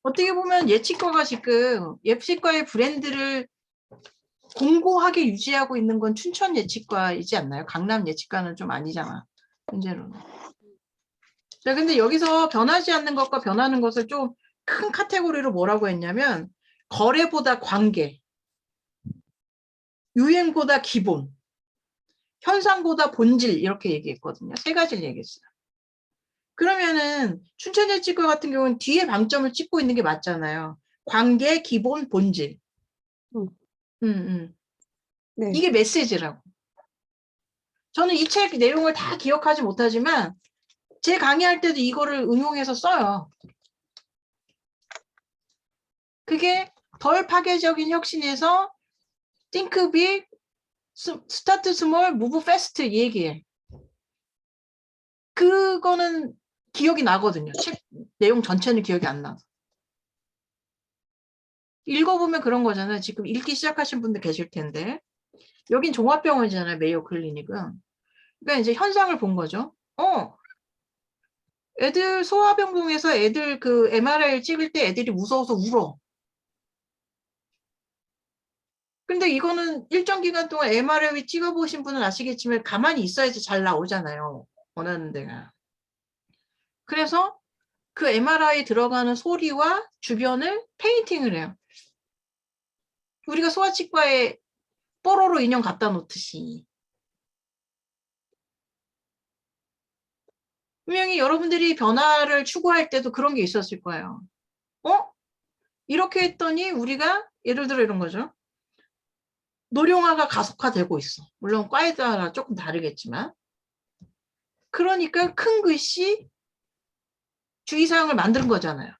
어떻게 보면 예치과가 지금 예치과의 브랜드를 공고하게 유지하고 있는 건 춘천 예치과이지 않나요? 강남 예치과는 좀 아니잖아. 현재로는. 자, 근데 여기서 변하지 않는 것과 변하는 것을 좀 큰 카테고리로 뭐라고 했냐면 거래보다 관계, 유행보다 기본, 현상보다 본질 이렇게 얘기했거든요. 세 가지를 얘기했어요. 그러면은 춘천예치과 같은 경우는 뒤에 방점을 찍고 있는 게 맞잖아요. 관계, 기본, 본질. 네. 이게 메시지라고. 저는 이 책 내용을 다 기억하지 못하지만 제 강의할 때도 이거를 응용해서 써요. 그게 덜 파괴적인 혁신에서 think big, start small, move fast 얘기해. 그거는 기억이 나거든요. 책 내용 전체는 기억이 안 나서. 읽어보면 그런 거잖아요. 지금 읽기 시작하신 분들 계실 텐데. 여긴 종합병원이잖아요. 메이오 클리닉은. 그러니까 이제 현상을 본 거죠. 애들 소아병동에서 애들 그 MRI 찍을 때 애들이 무서워서 울어. 근데 이거는 일정 기간 동안 MRI 찍어보신 분은 아시겠지만 가만히 있어야지 잘 나오잖아요. 원하는 데가. 그래서 그 MRI 들어가는 소리와 주변을 페인팅을 해요. 우리가 소아치과에 뽀로로 인형 갖다 놓듯이. 분명히 여러분들이 변화를 추구할 때도 그런 게 있었을 거예요. 이렇게 했더니 우리가 예를 들어 이런 거죠. 노령화가 가속화되고 있어. 물론 과에 따라 조금 다르겠지만. 그러니까 큰 글씨 주의사항을 만든 거잖아요.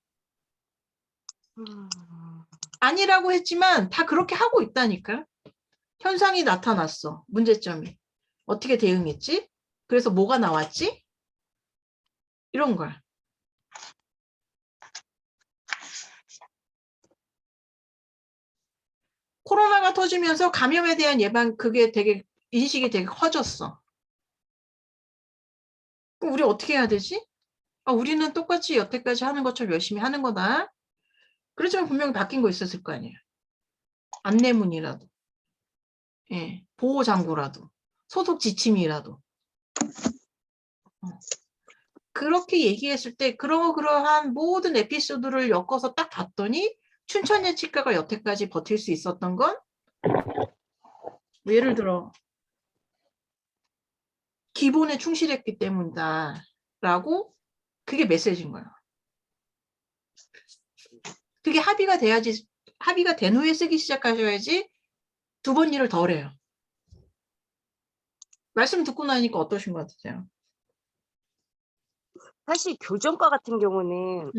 아니라고 했지만 다 그렇게 하고 있다니까요. 현상이 나타났어. 문제점이. 어떻게 대응했지? 그래서 뭐가 나왔지? 이런 거야. 코로나가 터지면서 감염에 대한 예방, 그게 되게 인식이 되게 커졌어. 그럼 우리 어떻게 해야 되지? 우리는 똑같이 여태까지 하는 것처럼 열심히 하는 거다. 그렇지만 분명히 바뀐 거 있었을 거 아니에요. 안내문이라도, 예, 보호장구라도, 소속 지침이라도. 그렇게 얘기했을 때 그러한 모든 에피소드를 엮어서 딱 봤더니 춘천예치과가 여태까지 버틸 수 있었던 건 예를 들어 기본에 충실했기 때문이다 라고 그게 메시지인 거야. 그게 합의가 돼야지, 합의가 된 후에 쓰기 시작하셔야지 두 번 일을 덜 해요. 말씀 듣고 나니까 어떠신 것 같으세요? 사실 교정과 같은 경우는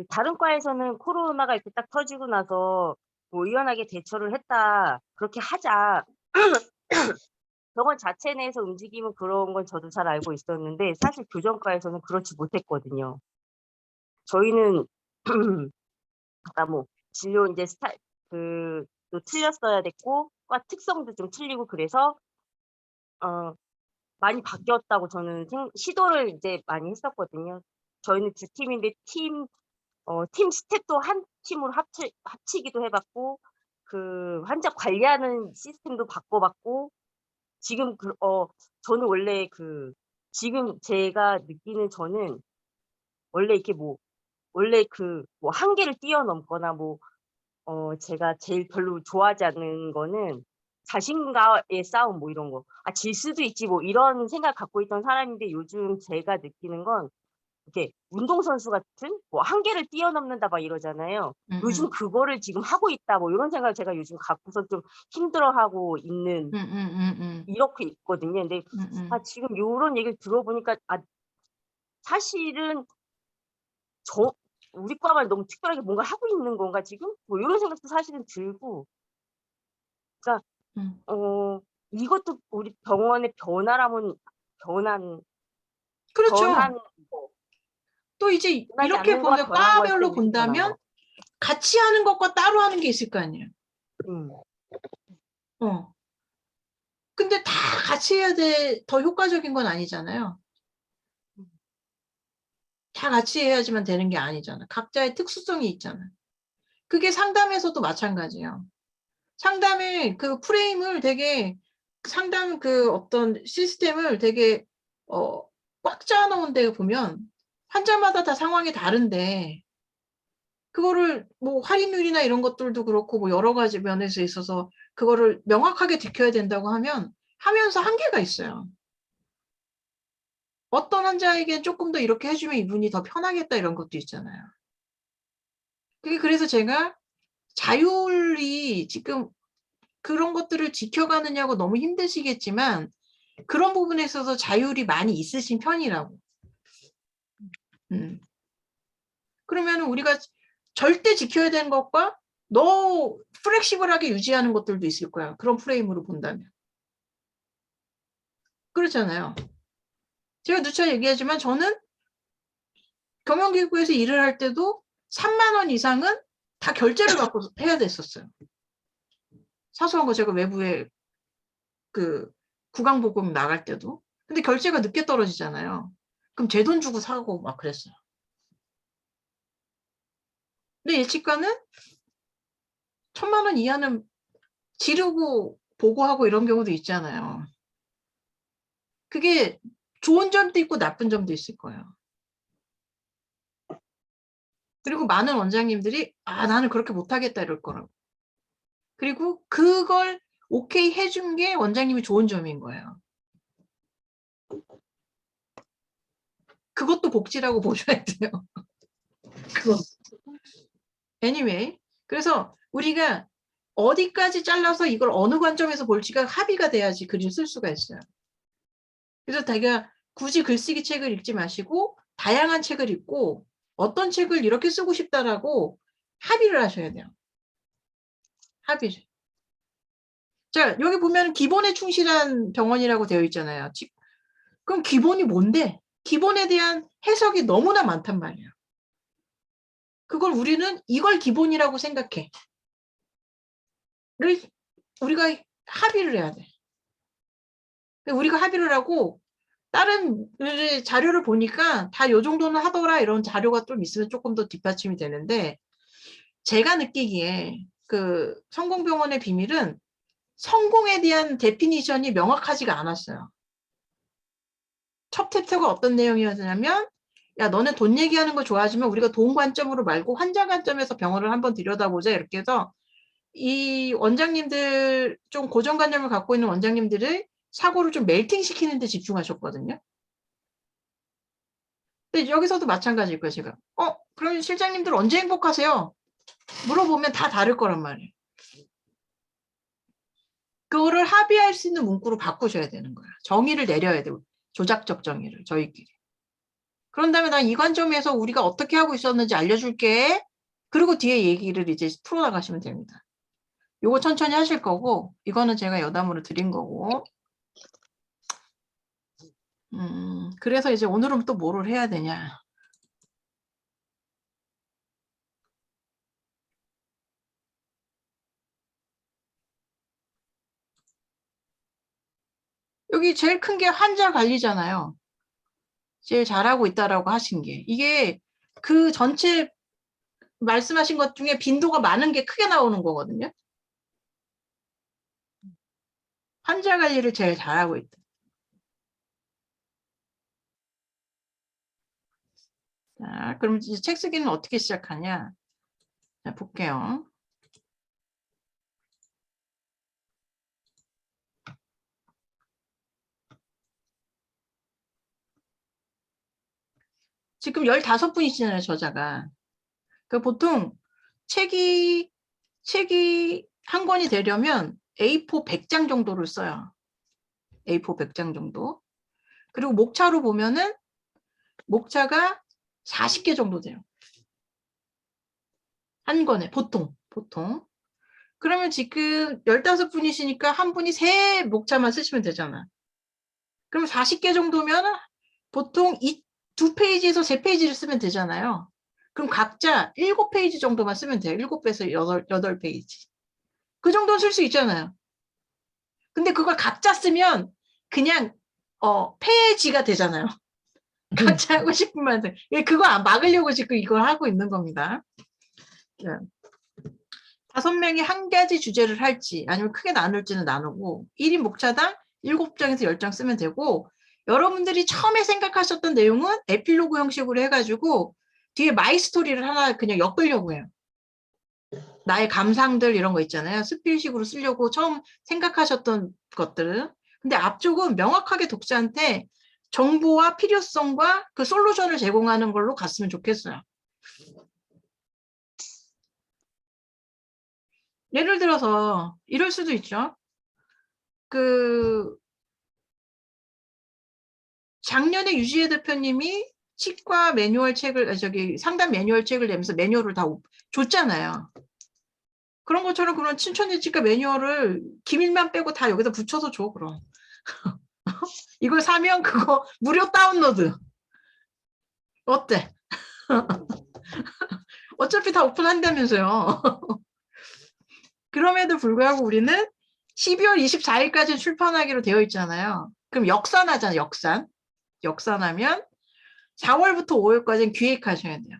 다른 과에서는 코로나가 이렇게 딱 터지고 나서 뭐 의연하게 대처를 했다. 그렇게 하자. 병원 자체 내에서 움직이면 그런 건 저도 잘 알고 있었는데 사실 교정과에서는 그렇지 못했거든요. 저희는 아까 뭐 진료 이제 또 틀렸어야 됐고 과 특성도 좀 틀리고 그래서 많이 바뀌었다고 저는 시도를 이제 많이 했었거든요. 저희는 두 팀인데 팀 스텝도 한 팀으로 합치기도 해 봤고 그 환자 관리하는 시스템도 바꿔 봤고 지금 저는 원래 지금 제가 느끼는 저는 원래 이렇게 원래 한계를 뛰어넘거나 제가 제일 별로 좋아하지 않는 거는 자신과의 싸움 이런 거. '아 질 수도 있지.' 이런 생각 갖고 있던 사람인데 요즘 제가 느끼는 건 이렇게 운동선수 같은 한계를 뛰어넘는다 막 이러잖아요. 요즘 그거를 지금 하고 있다 요런 생각을 제가 요즘 갖고서 좀 힘들어하고 있는 이렇게 있거든요. 근데 지금 요런 얘기를 들어보니까 사실은 우리 과만 너무 특별하게 뭔가 하고 있는 건가 지금? 요런 생각도 사실은 들고. 그러니까 이것도 우리 병원의 변한 그렇죠. 거. 또 이제 변하지 이렇게 않는 거와 보면 변한 거일 때 과별로 우리도 변한 본다면 거. 같이 하는 것과 따로 하는 게 있을 거 아니에요. 근데 다 같이 해야 더 효과적인 건 아니잖아요. 다 같이 해야지만 되는 게 아니잖아. 각자의 특수성이 있잖아. 그게 상담에서도 마찬가지예요. 상담의 그 프레임을 되게 상담 어떤 시스템을 되게 꽉 짜놓은 데 보면 환자마다 다 상황이 다른데 그거를 할인율이나 이런 것들도 그렇고 여러 가지 면에서 있어서 그거를 명확하게 지켜야 된다고 하면서 한계가 있어요. 어떤 환자에게 조금 더 이렇게 해주면 이분이 더 편하겠다 이런 것도 있잖아요. 그래서 제가 자율이 지금 그런 것들을 지켜가느냐고 너무 힘드시겠지만 그런 부분에 있어서 자율이 많이 있으신 편이라고. 그러면 우리가 절대 지켜야 되는 것과 플렉시블하게 유지하는 것들도 있을 거야. 그런 프레임으로 본다면. 그렇잖아요. 제가 누차 얘기하지만 저는 경영기구에서 일을 할 때도 3만 원 이상은 다 결제를 받고 해야 됐었어요. 사소한 거 제가 외부에 구강보금 나갈 때도. 근데 결제가 늦게 떨어지잖아요. 그럼 제 돈 주고 사고 막 그랬어요. 근데 예치과는 1,000만 원 이하는 지르고 보고하고 이런 경우도 있잖아요. 그게 좋은 점도 있고 나쁜 점도 있을 거예요. 그리고 많은 원장님들이 나는 그렇게 못하겠다 이럴 거라고. 그리고 그걸 오케이 해준 게 원장님이 좋은 점인 거예요. 그것도 복지라고 보셔야 돼요. 그것. anyway, 그래서 우리가 어디까지 잘라서 이걸 어느 관점에서 볼지가 합의가 돼야지 글을 쓸 수가 있어요. 그래서 제가 굳이 글쓰기 책을 읽지 마시고 다양한 책을 읽고 어떤 책을 이렇게 쓰고 싶다라고 합의를 하셔야 돼요. 합의를. 자, 여기 보면 기본에 충실한 병원이라고 되어 있잖아요. 그럼 기본이 뭔데? 기본에 대한 해석이 너무나 많단 말이에요. 그걸 우리는 이걸 기본이라고 생각해. 우리가 합의를 해야 돼. 우리가 합의를 하고 다른 자료를 보니까 다 요 정도는 하더라 이런 자료가 좀 있으면 조금 더 뒷받침이 되는데 제가 느끼기에 성공병원의 비밀은 성공에 대한 데피니션이 명확하지가 않았어요. 첫 챕터가 어떤 내용이었냐면 야 너네 돈 얘기하는 거 좋아하지만 우리가 돈 관점으로 말고 환자 관점에서 병원을 한번 들여다보자 이렇게 해서 이 원장님들 좀 고정관념을 갖고 있는 원장님들의 사고를 좀 멜팅시키는 데 집중하셨거든요. 근데 여기서도 마찬가지일 거예요, 제가. 그럼 실장님들 언제 행복하세요? 물어보면 다 다를 거란 말이에요. 그거를 합의할 수 있는 문구로 바꾸셔야 되는 거예요. 정의를 내려야 돼요. 조작적 정의를, 저희끼리. 그런 다음에 난 이 관점에서 우리가 어떻게 하고 있었는지 알려줄게. 그리고 뒤에 얘기를 이제 풀어나가시면 됩니다. 요거 천천히 하실 거고, 이거는 제가 여담으로 드린 거고. 그래서 이제 오늘은 또 뭐를 해야 되냐. 여기 제일 큰 게 환자 관리잖아요. 제일 잘하고 있다라고 하신 게. 이게 그 전체 말씀하신 것 중에 빈도가 많은 게 크게 나오는 거거든요. 환자 관리를 제일 잘하고 있다. 자, 그럼 이제 책 쓰기는 어떻게 시작하냐. 자, 볼게요. 지금 15분이시잖아요, 저자가. 그 보통 책이 한 권이 되려면 A4 100장 정도를 써요. A4 100장 정도. 그리고 목차로 보면은 목차가 40개 정도 돼요. 한 권에 보통. 그러면 지금 15분이시니까 한 분이 3목차만 쓰시면 되잖아. 그러면 40개 정도면 보통 2페이지에서 3페이지를 쓰면 되잖아요. 그럼 각자 7페이지 정도만 쓰면 돼요. 7배에서 8페이지. 그 정도는 쓸 수 있잖아요. 근데 그걸 각자 쓰면 그냥 폐지가 되잖아요. 각자 하고 싶은 말들. 그거 막으려고 지금 이걸 하고 있는 겁니다. 5명이 한 가지 주제를 할지 아니면 크게 나눌지는 나누고 1인 목차당 7장에서 10장 쓰면 되고, 여러분들이 처음에 생각하셨던 내용은 에필로그 형식으로 해가지고 뒤에 마이 스토리를 하나 그냥 엮으려고 해요. 나의 감상들 이런 거 있잖아요. 스필식으로 쓰려고 처음 생각하셨던 것들은. 근데 앞쪽은 명확하게 독자한테 정보와 필요성과 그 솔루션을 제공하는 걸로 갔으면 좋겠어요. 예를 들어서 이럴 수도 있죠. 작년에 유지혜 대표님이 치과 매뉴얼 책을, 상담 매뉴얼 책을 내면서 매뉴얼을 다 줬잖아요. 그런 것처럼 그런 친천지 치과 매뉴얼을 기밀만 빼고 다 여기다 붙여서 줘, 그럼. 이걸 사면 그거 무료 다운로드. 어때? 어차피 다 오픈한다면서요. 그럼에도 불구하고 우리는 12월 24일까지 출판하기로 되어 있잖아요. 그럼 역산하잖아요, 역산. 역산하면 4월부터 5월까지는 기획하셔야 돼요.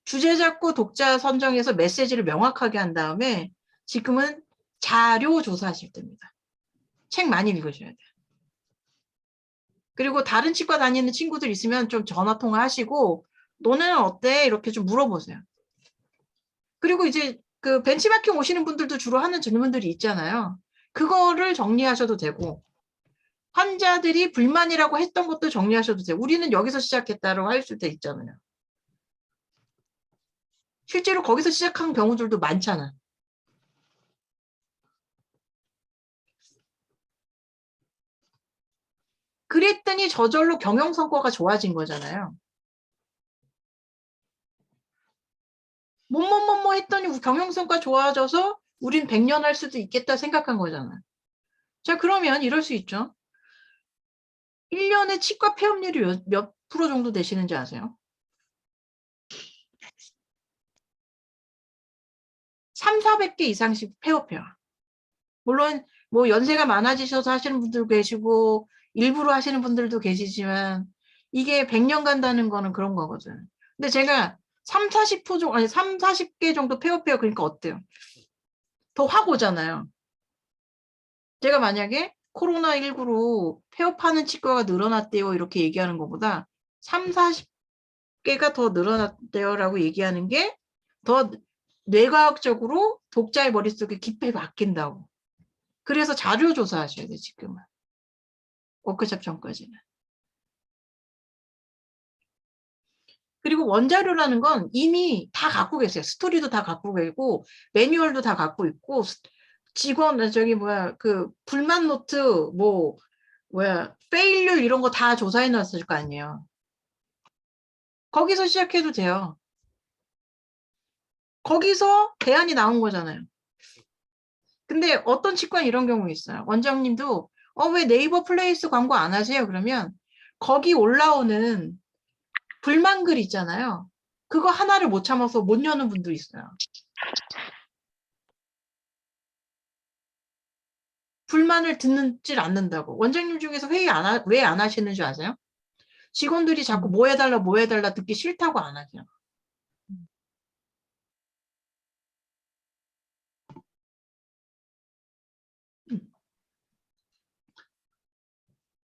주제 잡고 독자 선정해서 메시지를 명확하게 한 다음에 지금은 자료 조사하실 때입니다. 책 많이 읽으셔야 돼요. 그리고 다른 치과 다니는 친구들 있으면 좀 전화 통화하시고 너는 어때? 이렇게 좀 물어보세요. 그리고 이제 그 벤치마킹 오시는 분들도 주로 하는 질문들이 있잖아요. 그거를 정리하셔도 되고, 환자들이 불만이라고 했던 것도 정리하셔도 돼요. 우리는 여기서 시작했다라고 할 수도 있잖아요. 실제로 거기서 시작한 경우들도 많잖아. 그랬더니 저절로 경영 성과가 좋아진 거잖아요. 뭐뭐뭐뭐 했더니 경영 성과 좋아져서 우린 100년 할 수도 있겠다 생각한 거잖아. 자, 그러면 이럴 수 있죠. 1년에 치과 폐업률이 몇 프로 정도 되시는지 아세요? 300~400개 이상씩 폐업해요. 물론 뭐 연세가 많아지셔서 하시는 분들도 계시고 일부러 하시는 분들도 계시지만 이게 100년 간다는 거는 그런 거거든. 근데 제가 30~40% 정도, 아니 30~40개 정도 폐업해요. 그러니까 어때요? 더 확 오잖아요. 제가 만약에 코로나19로 폐업하는 치과가 늘어났대요. 이렇게 얘기하는 것보다 30~40개가 더 늘어났대요라고 얘기하는 게 더 뇌과학적으로 독자의 머릿속에 깊이 박힌다고. 그래서 자료 조사하셔야 돼, 지금은. 워크숍 전까지는. 그리고 원자료라는 건 이미 다 갖고 계세요. 스토리도 다 갖고 계고, 매뉴얼도 다 갖고 있고, 직원, 그 불만 노트, 페일률 이런 거 다 조사해 놨을 거 아니에요. 거기서 시작해도 돼요. 거기서 대안이 나온 거잖아요. 근데 어떤 치과는 이런 경우 있어요. 원장님도 왜 네이버 플레이스 광고 안 하세요? 그러면 거기 올라오는 불만글 있잖아요. 그거 하나를 못 참아서 못 여는 분도 있어요. 불만을 듣질 않는다고. 원장님 중에서 회의 왜 안 하시는 줄 아세요? 직원들이 자꾸 뭐 해달라 듣기 싫다고 안 하세요.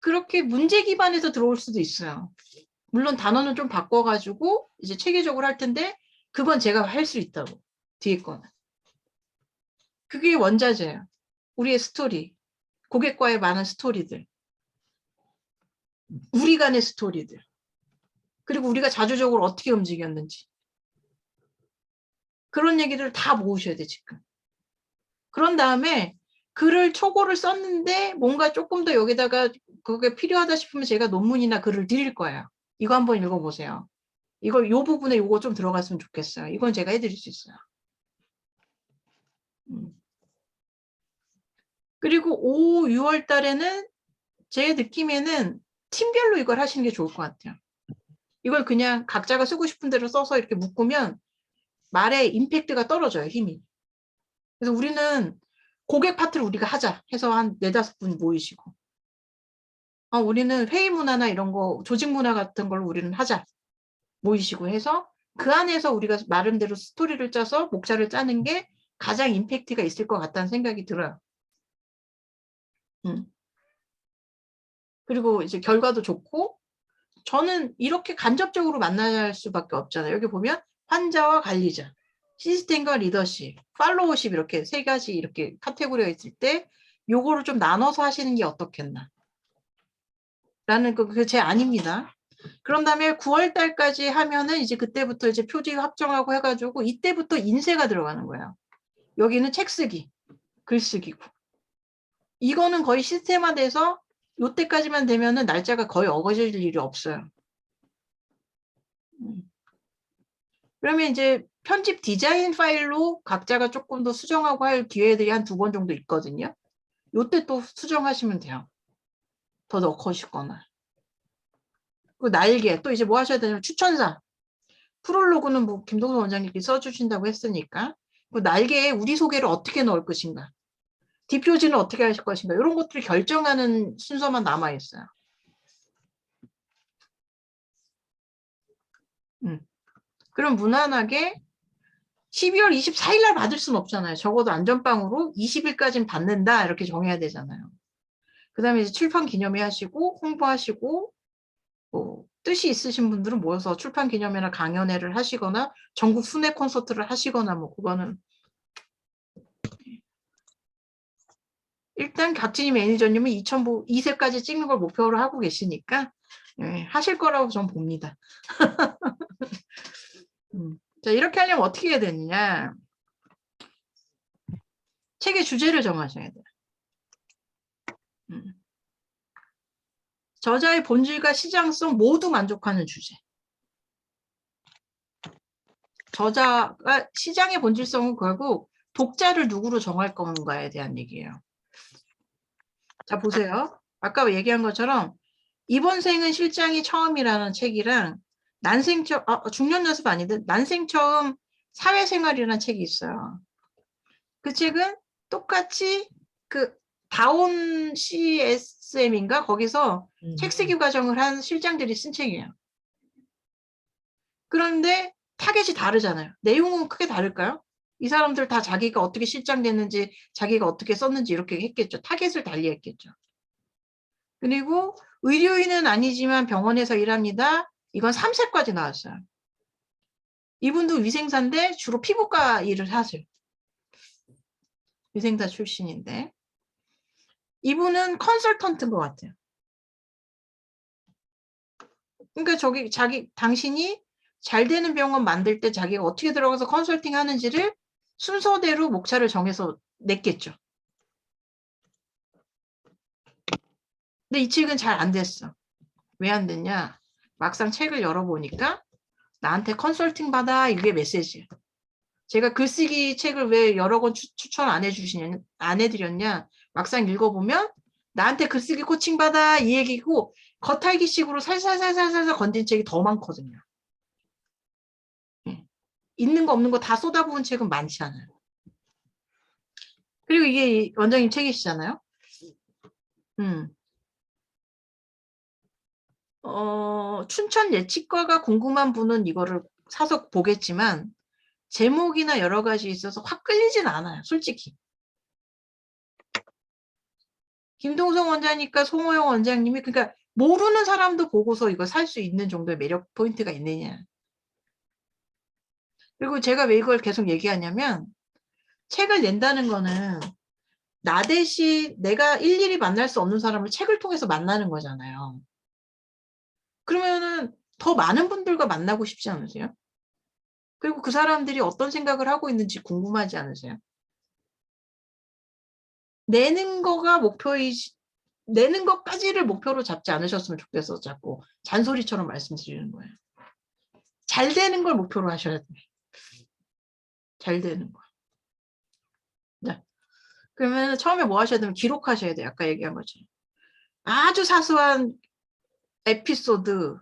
그렇게 문제 기반에서 들어올 수도 있어요. 물론 단어는 좀 바꿔가지고 이제 체계적으로 할 텐데 그건 제가 할 수 있다고. 뒤에 거는. 그게 원자재예요. 우리의 스토리. 고객과의 많은 스토리들. 우리 간의 스토리들. 그리고 우리가 자주적으로 어떻게 움직였는지. 그런 얘기를 다 모으셔야 돼, 지금. 그런 다음에 글을 초고를 썼는데 뭔가 조금 더 여기다가 그게 필요하다 싶으면 제가 논문이나 글을 드릴 거예요. 이거 한번 읽어보세요. 요 부분에 요거 좀 들어갔으면 좋겠어요. 이건 제가 해드릴 수 있어요. 그리고 5, 6월 달에는 제 느낌에는 팀별로 이걸 하시는 게 좋을 것 같아요. 이걸 그냥 각자가 쓰고 싶은 대로 써서 이렇게 묶으면 말의 임팩트가 떨어져요, 힘이. 그래서 우리는 고객 파트를 우리가 하자 해서 한 4, 5분 모이시고 우리는 회의 문화나 이런 거 조직 문화 같은 걸로 우리는 하자 모이시고 해서 그 안에서 우리가 나름대로 스토리를 짜서 목차를 짜는 게 가장 임팩트가 있을 것 같다는 생각이 들어요. 그리고 이제 결과도 좋고 저는 이렇게 간접적으로 만날 수밖에 없잖아요. 여기 보면 환자와 관리자, 시스템과 리더십, 팔로우십 이렇게 3가지 이렇게 카테고리가 있을 때 요거를 좀 나눠서 하시는 게 어떻겠나 라는 그게 제 아닙니다. 그런 다음에 9월 달까지 하면은 이제 그때부터 이제 표지 확정하고 해가지고 이때부터 인쇄가 들어가는 거예요. 여기는 책 쓰기, 글 쓰기고. 이거는 거의 시스템화돼서 요때까지만 되면은 날짜가 거의 어거질 일이 없어요. 그러면 이제 편집 디자인 파일로 각자가 조금 더 수정하고 할 기회들이 한 2번 정도 있거든요. 요때 또 수정하시면 돼요. 더 넣으시거나. 그 날개, 또 이제 뭐 하셔야 되냐면 추천사. 프롤로그는 뭐 김동선 원장님께 써주신다고 했으니까 그 날개에 우리 소개를 어떻게 넣을 것인가. 뒷표지는 어떻게 하실 것인가. 이런 것들을 결정하는 순서만 남아있어요. 그럼 무난하게 12월 24일 날 받을 수는 없잖아요. 적어도 안전빵으로 20일까지는 받는다 이렇게 정해야 되잖아요. 그 다음에 이제 출판 기념회 하시고 홍보하시고 뭐 뜻이 있으신 분들은 모여서 출판 기념회나 강연회를 하시거나 전국 순회 콘서트를 하시거나 뭐 그거는 일단 갓진이 매니저님은 2세까지 찍는 걸 목표로 하고 계시니까 하실 거라고 전 봅니다. 자, 이렇게 하려면 어떻게 해야 되느냐. 책의 주제를 정하셔야 돼요. 저자의 본질과 시장성 모두 만족하는 주제. 저자가 시장의 본질성은 결국 독자를 누구로 정할 건가에 대한 얘기예요. 자, 보세요. 아까 얘기한 것처럼 이번 생은 실장이 처음이라는 책이랑 중년 연습 아닌데 난생 처음 사회생활이라는 책이 있어요. 그 책은 똑같이 그 다온 CSM인가 거기서 책 쓰기 과정을 한 실장들이 쓴 책이에요. 그런데 타겟이 다르잖아요. 내용은 크게 다를까요? 이 사람들 다 자기가 어떻게 실장됐는지 자기가 어떻게 썼는지 이렇게 했겠죠. 타겟을 달리 했겠죠. 그리고 의료인은 아니지만 병원에서 일합니다. 이건 3세까지 나왔어요. 이분도 위생사인데 주로 피부과 일을 하세요. 위생사 출신인데 이분은 컨설턴트인 것 같아요. 그러니까 당신이 잘 되는 병원 만들 때 자기가 어떻게 들어가서 컨설팅 하는지를 순서대로 목차를 정해서 냈겠죠. 근데 이 책은 잘 안 됐어. 왜 안 됐냐? 막상 책을 열어보니까 나한테 컨설팅 받아 이게 메시지예요. 제가 글쓰기 책을 왜 여러 권 추천 안 해드렸냐. 막상 읽어보면 나한테 글쓰기 코칭 받아 이 얘기고 겉핥기식으로 살살살살살 건진 책이 더 많거든요. 있는 거 없는 거 다 쏟아부은 책은 많지 않아요. 그리고 이게 원장님 책이시잖아요. 춘천 예치과가 궁금한 분은 이거를 사서 보겠지만 제목이나 여러 가지 있어서 확 끌리진 않아요. 솔직히. 김동성 원장님과 송호영 원장님이 그러니까 모르는 사람도 보고서 이거 살 수 있는 정도의 매력 포인트가 있느냐. 그리고 제가 왜 이걸 계속 얘기하냐면 책을 낸다는 거는 나 대신 내가 일일이 만날 수 없는 사람을 책을 통해서 만나는 거잖아요. 그러면은 더 많은 분들과 만나고 싶지 않으세요? 그리고 그 사람들이 어떤 생각을 하고 있는지 궁금하지 않으세요? 내는 것까지를 목표로 잡지 않으셨으면 좋겠어서 자꾸 잔소리처럼 말씀드리는 거예요. 잘 되는 걸 목표로 하셔야 돼요. 잘 되는 거. 네. 그러면 처음에 뭐 하셔야 되면 기록하셔야 돼요. 아까 얘기한 것처럼. 아주 사소한 에피소드,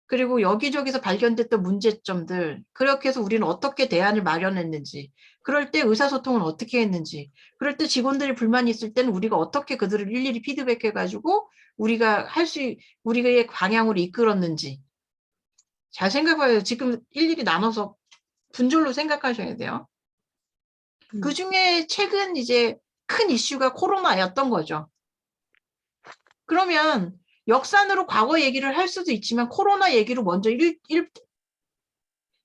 그리고 여기저기서 발견됐던 문제점들, 그렇게 해서 우리는 어떻게 대안을 마련했는지, 그럴 때 의사소통은 어떻게 했는지, 그럴 때 직원들이 불만이 있을 때는 우리가 어떻게 그들을 일일이 피드백해가지고 우리의 방향으로 이끌었는지 잘 생각해요. 지금 일일이 나눠서 분절로 생각하셔야 돼요. 그 중에 최근 이제 큰 이슈가 코로나였던 거죠. 그러면 역산으로 과거 얘기를 할 수도 있지만 코로나 얘기로 먼저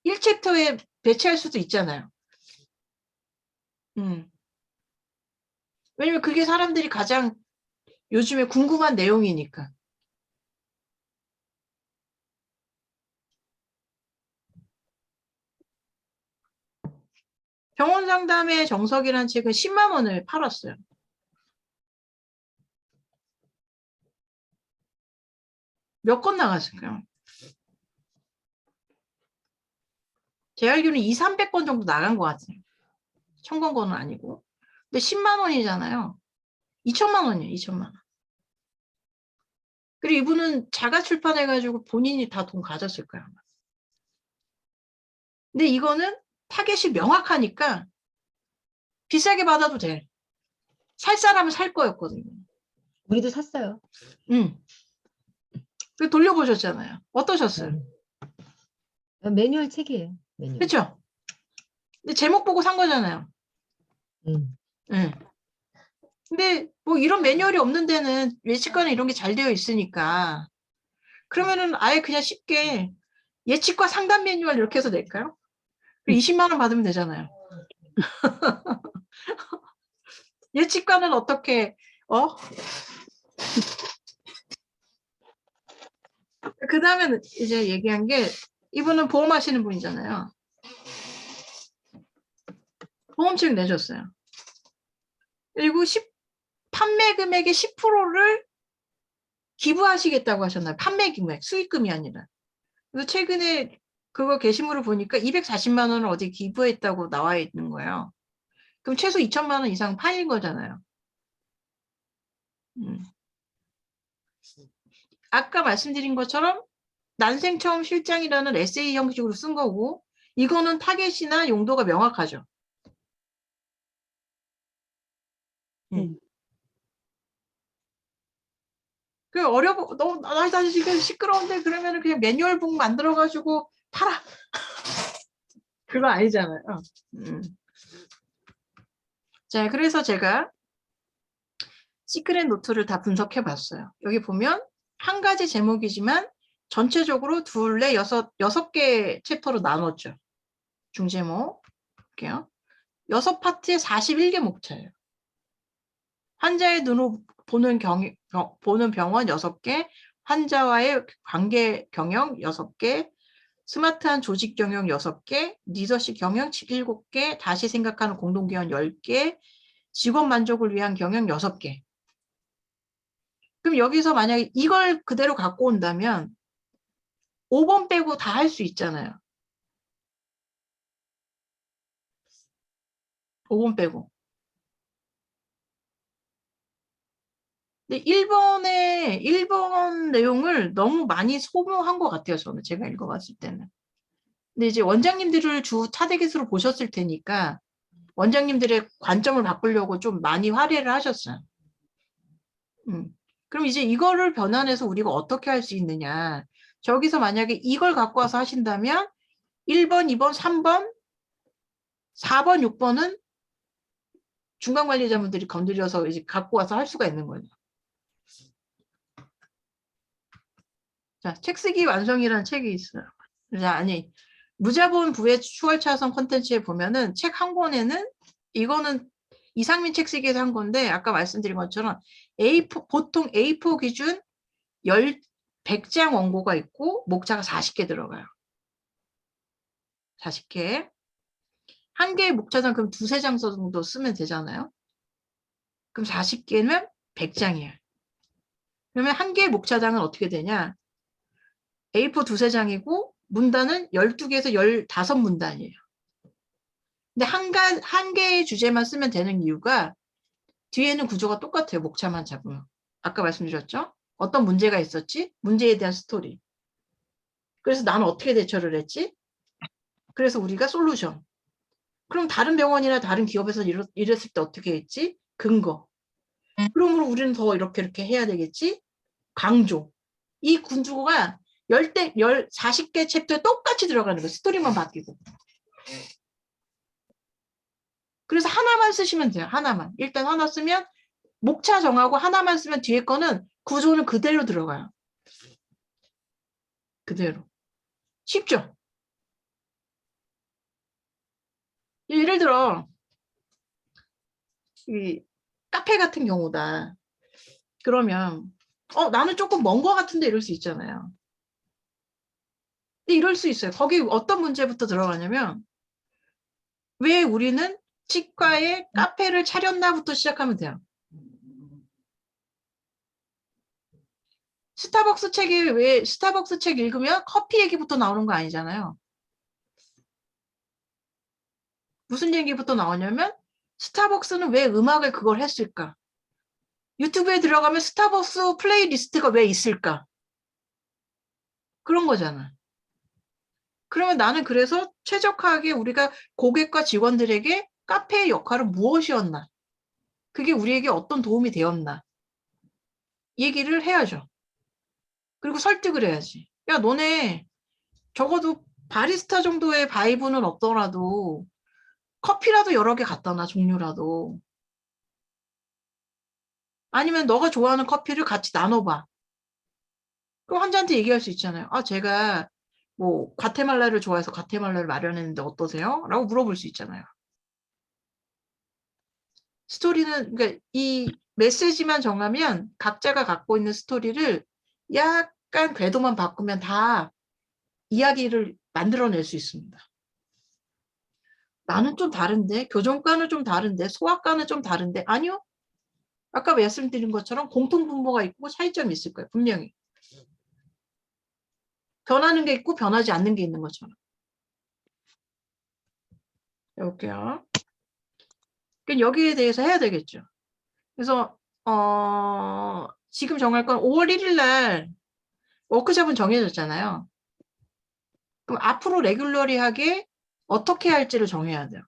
1챕터에 배치할 수도 있잖아요. 왜냐면 그게 사람들이 가장 요즘에 궁금한 내용이니까. 병원 상담의 정석이라는 책은 10만 원을 팔았어요. 몇 권 나갔을까요? 제 알기로는 200~300권 정도 나간 것 같아요. 1000권은 아니고. 근데 10만 원이잖아요. 2천만 원이에요. 2천만 원. 그리고 이분은 자가 출판해가지고 본인이 다 돈 가졌을 거예요. 근데 이거는 타겟이 명확하니까 비싸게 받아도 돼. 살 사람은 살 거였거든요. 우리도 샀어요. 그 돌려보셨잖아요. 어떠셨어요? 매뉴얼 책이에요. 매뉴얼. 그렇죠? 근데 제목 보고 산 거잖아요. 네. 근데 뭐 이런 매뉴얼이 없는 데는 예치과는 이런 게 잘 되어 있으니까 그러면은 아예 그냥 쉽게 예치과 상담 매뉴얼 이렇게 해서 낼까요? 20만 원 받으면 되잖아요. 예치과는 어떻게 그 다음에 이제 얘기한 게 이분은 보험하시는 분이잖아요. 보험책 내줬어요. 그리고 판매 금액의 10%를 기부하시겠다고 하셨나요? 판매 금액, 수익금이 아니라. 그래서 최근에 그거 게시물을 보니까 240만 원을 어디 기부했다고 나와 있는 거예요. 그럼 최소 2천만 원 이상 팔린 거잖아요. 아까 말씀드린 것처럼 난생 처음 실장이라는 에세이 형식으로 쓴 거고 이거는 타겟이나 용도가 명확하죠. 그 너무 나 지금 시끄러운데 그러면은 그냥 매뉴얼북 만들어가지고 팔아. 그거 아니잖아요. 자, 그래서 제가 시크릿 노트를 다 분석해 봤어요. 여기 보면 한 가지 제목이지만 전체적으로 여섯 개 챕터로 나눴죠. 중제목 볼게요. 6파트에 41개 목차예요. 환자의 눈으로 보는 병원 6개, 환자와의 관계 경영 6개, 스마트한 조직 경영 6개, 리더십 경영 7개, 다시 생각하는 공동 경영 10개, 직원 만족을 위한 경영 6개. 그럼 여기서 만약에 이걸 그대로 갖고 온다면 5번 빼고 다 할 수 있잖아요. 5번 빼고. 근데 1번 내용을 너무 많이 소모한 것 같아요. 저는 제가 읽어봤을 때는. 근데 이제 원장님들을 주 타겟으로 보셨을 테니까 원장님들의 관점을 바꾸려고 좀 많이 할애를 하셨어요. 그럼 이제 이거를 변환해서 우리가 어떻게 할 수 있느냐. 저기서 만약에 이걸 갖고 와서 하신다면 1번, 2번, 3번, 4번, 6번은 중간관리자분들이 건드려서 이제 갖고 와서 할 수가 있는 거죠. 자, 책 쓰기 완성이라는 책이 있어요. 자, 아니, 무자본 부의 추월차선 콘텐츠에 보면은 책 한 권에는 이거는 이상민 책 쓰기에서 한 건데 아까 말씀드린 것처럼 보통 A4 기준 100장 원고가 있고 목차가 40개 들어가요. 40개. 한 개의 목차당 그럼 2~3장 정도 쓰면 되잖아요. 그럼 40개면 100장이에요. 그러면 한 개의 목차당은 어떻게 되냐? A4 2~3장이고 문단은 12개에서 15문단이에요. 근데 한 개의 주제만 쓰면 되는 이유가 뒤에는 구조가 똑같아요. 목차만 잡으면. 아까 말씀드렸죠? 어떤 문제가 있었지? 문제에 대한 스토리. 그래서 나는 어떻게 대처를 했지? 그래서 우리가 솔루션. 그럼 다른 병원이나 다른 기업에서 이랬을 때 어떻게 했지? 근거. 그러므로 우리는 더 이렇게 해야 되겠지? 강조. 이 군주가 40개 챕터에 똑같이 들어가는 거예요. 스토리만 바뀌고. 그래서 하나만 쓰시면 돼요. 하나만. 일단 하나 쓰면 목차 정하고 하나만 쓰면 뒤에 거는 구조는 그대로 들어가요. 그대로. 쉽죠? 예를 들어 이 카페 같은 경우다. 그러면 나는 조금 먼 거 같은데 이럴 수 있잖아요. 근데 이럴 수 있어요. 거기 어떤 문제부터 들어가냐면 왜 우리는 치과에 카페를 차렸나부터 시작하면 돼요. 스타벅스 책 읽으면 커피 얘기부터 나오는 거 아니잖아요. 무슨 얘기부터 나오냐면 스타벅스는 왜 음악을 그걸 했을까? 유튜브에 들어가면 스타벅스 플레이리스트가 왜 있을까? 그런 거잖아. 그러면 나는 그래서 최적화하게 우리가 고객과 직원들에게 카페의 역할은 무엇이었나? 그게 우리에게 어떤 도움이 되었나? 얘기를 해야죠. 그리고 설득을 해야지. 야, 너네 적어도 바리스타 정도의 바이브는 없더라도 커피라도 여러 개 갖다 놔, 종류라도. 아니면 너가 좋아하는 커피를 같이 나눠봐. 그럼 환자한테 얘기할 수 있잖아요. 제가 뭐 과테말라를 좋아해서 과테말라를 마련했는데 어떠세요? 라고 물어볼 수 있잖아요. 스토리는 그러니까 이 메시지만 정하면 각자가 갖고 있는 스토리를 약간 궤도만 바꾸면 다 이야기를 만들어낼 수 있습니다. 나는 좀 다른데, 교정과는 좀 다른데, 소아과는 좀 다른데, 아니요. 아까 말씀드린 것처럼 공통분모가 있고 차이점이 있을 거예요. 분명히. 변하는 게 있고 변하지 않는 게 있는 것처럼. 해볼게요. 여기에 대해서 해야 되겠죠. 그래서 지금 정할 건 5월 1일 날 워크숍은 정해졌잖아요. 그럼 앞으로 레귤러리하게 어떻게 할지를 정해야 돼요.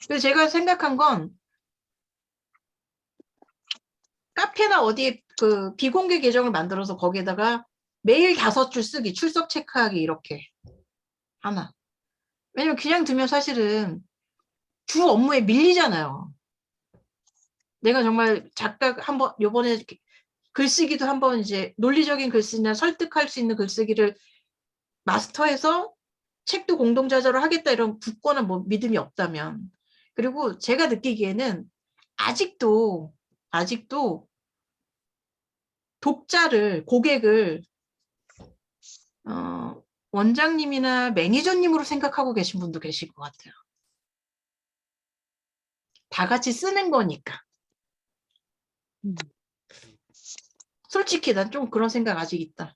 그래서 제가 생각한 건 카페나 어디에 그 비공개 계정을 만들어서 거기에다가 매일 5줄 쓰기, 출석 체크하기 이렇게 하나. 왜냐면 그냥 두면 사실은 주 업무에 밀리잖아요. 내가 정말 작가 한번 요번에 글쓰기도 한번 이제 논리적인 글쓰기나 설득할 수 있는 글쓰기를 마스터해서 책도 공동저자로 하겠다 이런 굳거나 뭐 믿음이 없다면. 그리고 제가 느끼기에는 아직도 독자를, 고객을 원장님이나 매니저님으로 생각하고 계신 분도 계실 것 같아요. 다 같이 쓰는 거니까. 솔직히 난 좀 그런 생각 아직 있다.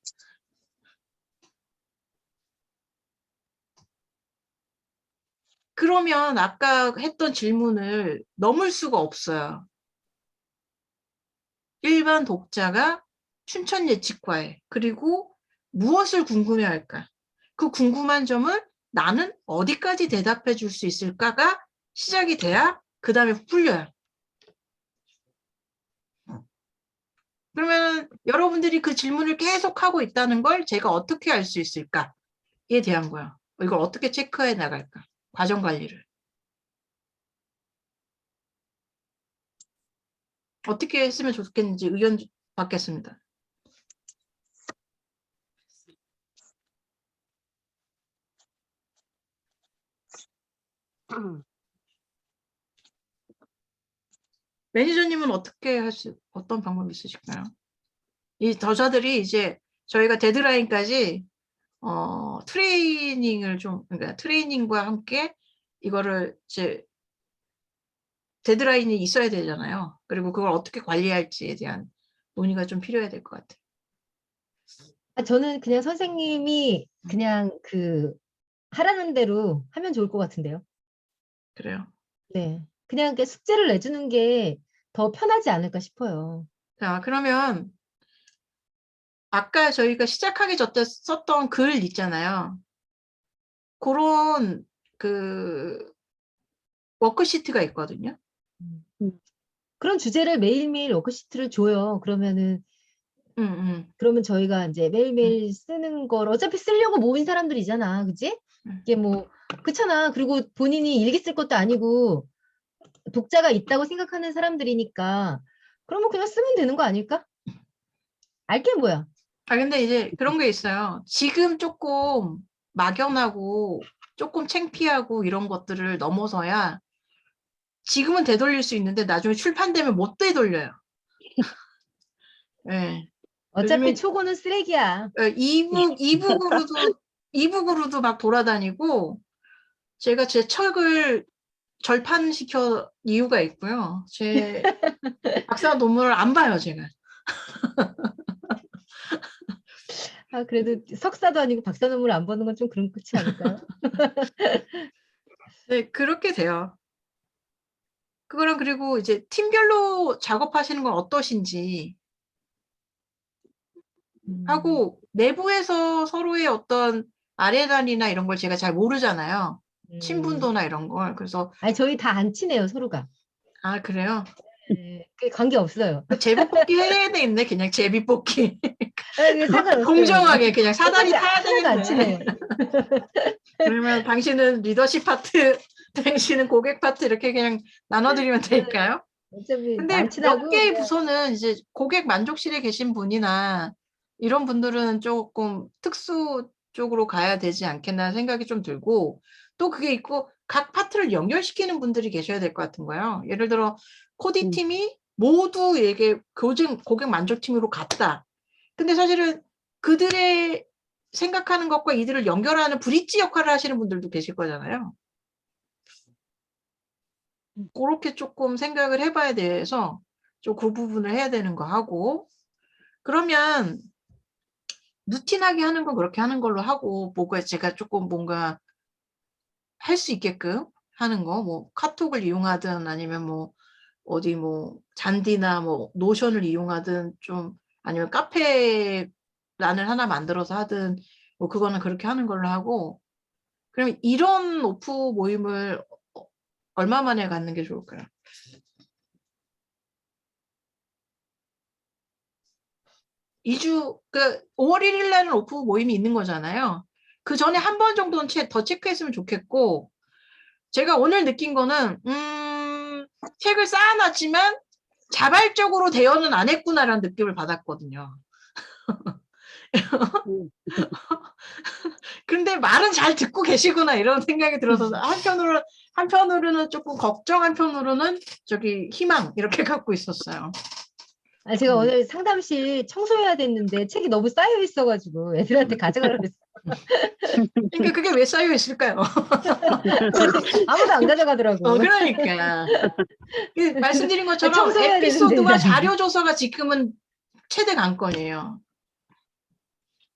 그러면 아까 했던 질문을 넘을 수가 없어요. 일반 독자가 춘천 예치과에 그리고 무엇을 궁금해할까? 그 궁금한 점을 나는 어디까지 대답해 줄 수 있을까가 시작이 돼야 그 다음에 풀려요. 그러면 여러분들이 그 질문을 계속 하고 있다는 걸 제가 어떻게 알 수 있을까에 대한 거야. 이걸 어떻게 체크해 나갈까? 과정 관리를. 어떻게 했으면 좋겠는지 의견 받겠습니다. 매니저님은 어떻게 어떤 방법이 있으실까요? 이 저자들이 이제 저희가 데드라인까지 트레이닝을 그러니까 트레이닝과 함께 이거를 이제 데드라인이 있어야 되잖아요. 그리고 그걸 어떻게 관리할지에 대한 논의가 좀 필요해야 될 것 같아요. 저는 그냥 선생님이 그냥 하라는 대로 하면 좋을 것 같은데요. 그래요. 네. 그냥 숙제를 내주는 게 더 편하지 않을까 싶어요. 자, 그러면 아까 저희가 시작하기 전에 썼던 글 있잖아요. 그런 워크시트가 있거든요. 그런 주제를 매일매일 워크시트를 줘요. 그러면 저희가 이제 매일매일 쓰는 걸 어차피 쓰려고 모인 사람들이잖아. 그치? 이게 그렇잖아. 그리고 본인이 일기 쓸 것도 아니고 독자가 있다고 생각하는 사람들이니까 그러면 그냥 쓰면 되는 거 아닐까? 알게 뭐야. 근데 이제 그런 게 있어요. 지금 조금 막연하고 조금 창피하고 이런 것들을 넘어서야 지금은 되돌릴 수 있는데 나중에 출판되면 못 되돌려요. 네. 어차피 요즘에 초고는 쓰레기야. 이북으로도 막 돌아다니고 제가 제 책을 절판시켜 이유가 있고요. 제 박사 논문을 안 봐요, 제가. 그래도 석사도 아니고 박사 논문을 안 보는 건 좀 그렇지 않을까요? 네, 그렇게 돼요. 그거랑 그리고 이제 팀별로 작업하시는 건 어떠신지 하고 내부에서 서로의 어떤 아래단이나 이런 걸 제가 잘 모르잖아요. 친분도나 이런 걸. 그래서 저희 다 안 친해요, 서로가. 그래요? 네, 관계 없어요. 제비뽑기 해야 되겠네. 그냥 제비뽑기. 상관없어요. 공정하게 그냥 사다리 타야 하나도 안 친해요. 되겠네. 그러면 당신은 리더십 파트, 당신은 고객 파트 이렇게 그냥 나눠드리면 될까요? 어차피 근데 안 친하고 몇 개의 그냥 부서는 이제 고객 만족실에 계신 분이나 이런 분들은 조금 특수 쪽으로 가야 되지 않겠나 생각이 좀 들고 또 그게 있고 각 파트를 연결시키는 분들이 계셔야 될 것 같은 거예요. 예를 들어 코디 팀이 모두 이게 고객 만족팀으로 갔다. 근데 사실은 그들의 생각하는 것과 이들을 연결하는 브릿지 역할을 하시는 분들도 계실 거잖아요. 그렇게 조금 생각을 해봐야 돼서 좀 그 부분을 해야 되는 거 하고 그러면 루틴하게 하는 건 그렇게 하는 걸로 하고 제가 조금 뭔가 할 수 있게끔 하는 거 카톡을 이용하든 아니면 어디 잔디나 노션을 이용하든 좀 아니면 카페란을 하나 만들어서 하든 그거는 그렇게 하는 걸로 하고 그럼 이런 오프 모임을 얼마 만에 갖는 게 좋을까요? 2주, 5월 1일 날은 오프 모임이 있는 거잖아요. 그 전에 한 번 정도는 더 체크했으면 좋겠고, 제가 오늘 느낀 거는, 책을 쌓아놨지만 자발적으로 대여는 안 했구나라는 느낌을 받았거든요. 근데 말은 잘 듣고 계시구나 이런 생각이 들어서 한편으로는 조금 걱정, 한편으로는 희망 이렇게 갖고 있었어요. 제가 오늘 상담실 청소해야 됐는데 책이 너무 쌓여 있어가지고 애들한테 가져가라고 했어. 그러니까 그게 왜 쌓여 있을까요? 아무도 안 가져가더라고. 그러니까 말씀드린 것처럼 청소해야 에피소드와 되는데. 자료 조사가 지금은 최대 관건이에요.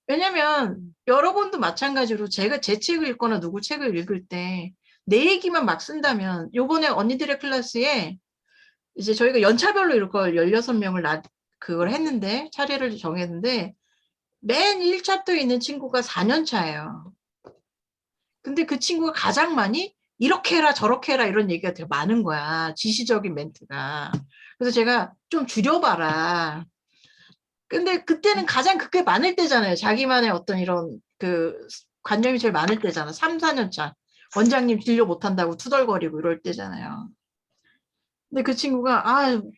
왜냐면 여러분도 마찬가지로 제가 제 책을 읽거나 누구 책을 읽을 때 내 얘기만 막 쓴다면 요번에 언니들의 클래스에 이제 저희가 연차별로 이걸 16명을 그걸 했는데 차례를 정했는데 맨 1차터에 있는 친구가 4년 차예요. 근데 그 친구가 가장 많이 이렇게 해라 저렇게 해라 이런 얘기가 되게 많은 거야. 지시적인 멘트가. 그래서 제가 좀 줄여봐라. 근데 그때는 가장 그게 많을 때잖아요. 자기만의 어떤 이런 그 관념이 제일 많을 때잖아. 3, 4년 차. 원장님 진료 못한다고 투덜거리고 이럴 때잖아요. 근데 그 친구가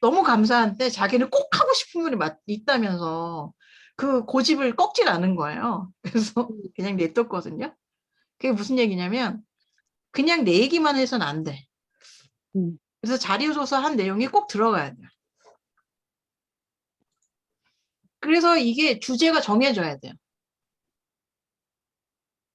너무 감사한데 자기는 꼭 하고 싶은 말이 있다면서 그 고집을 꺾질 않은 거예요. 그래서 그냥 냅뒀거든요. 그게 무슨 얘기냐면 그냥 내 얘기만 해서는 안 돼. 그래서 자료조사 한 내용이 꼭 들어가야 돼요. 그래서 이게 주제가 정해져야 돼요.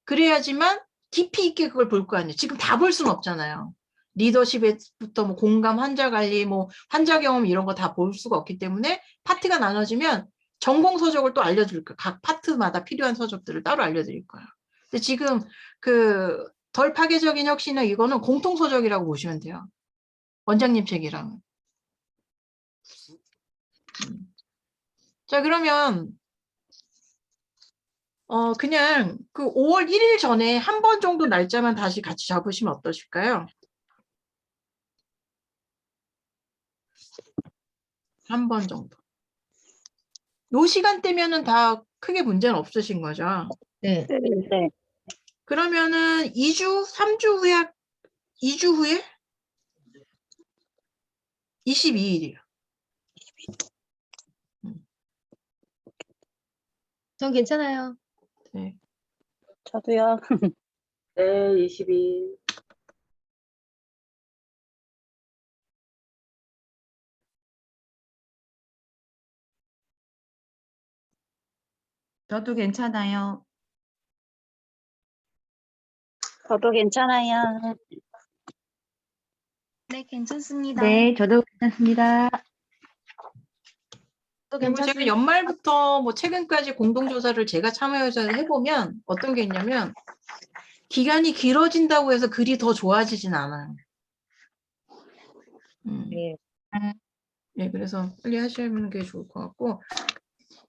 그래야지만 깊이 있게 그걸 볼 거 아니에요. 지금 다 볼 수는 없잖아요. 리더십부터 뭐 공감, 환자 관리, 뭐 환자 경험 이런 거 다 볼 수가 없기 때문에 파트가 나눠지면 전공 서적을 또 알려드릴 거예요. 각 파트마다 필요한 서적들을 따로 알려드릴 거예요. 근데 지금 그 덜 파괴적인 혁신은 이거는 공통 서적이라고 보시면 돼요. 원장님 책이랑. 자, 그러면 그냥 그 5월 1일 전에 한 번 정도 날짜만 다시 같이 잡으시면 어떠실까요? 한 번 정도. 요 시간대면은 다 크게 문제는 없으신 거죠? 네. 네. 그러면은 2주, 3주 후에, 2주 후에? 22일이요. 전 괜찮아요. 네. 저도요. 네, 22일. 저도 괜찮아요. 저도 괜찮아요. 네, 괜찮습니다. 네, 저도 괜찮습니다. 또 그리고 제가 연말부터 뭐 최근까지 공동조사를 제가 참여해서 해보면 어떤 게 있냐면 기간이 길어진다고 해서 글이 더 좋아지진 않아요. 네. 네, 그래서 빨리 하시는 게 좋을 것 같고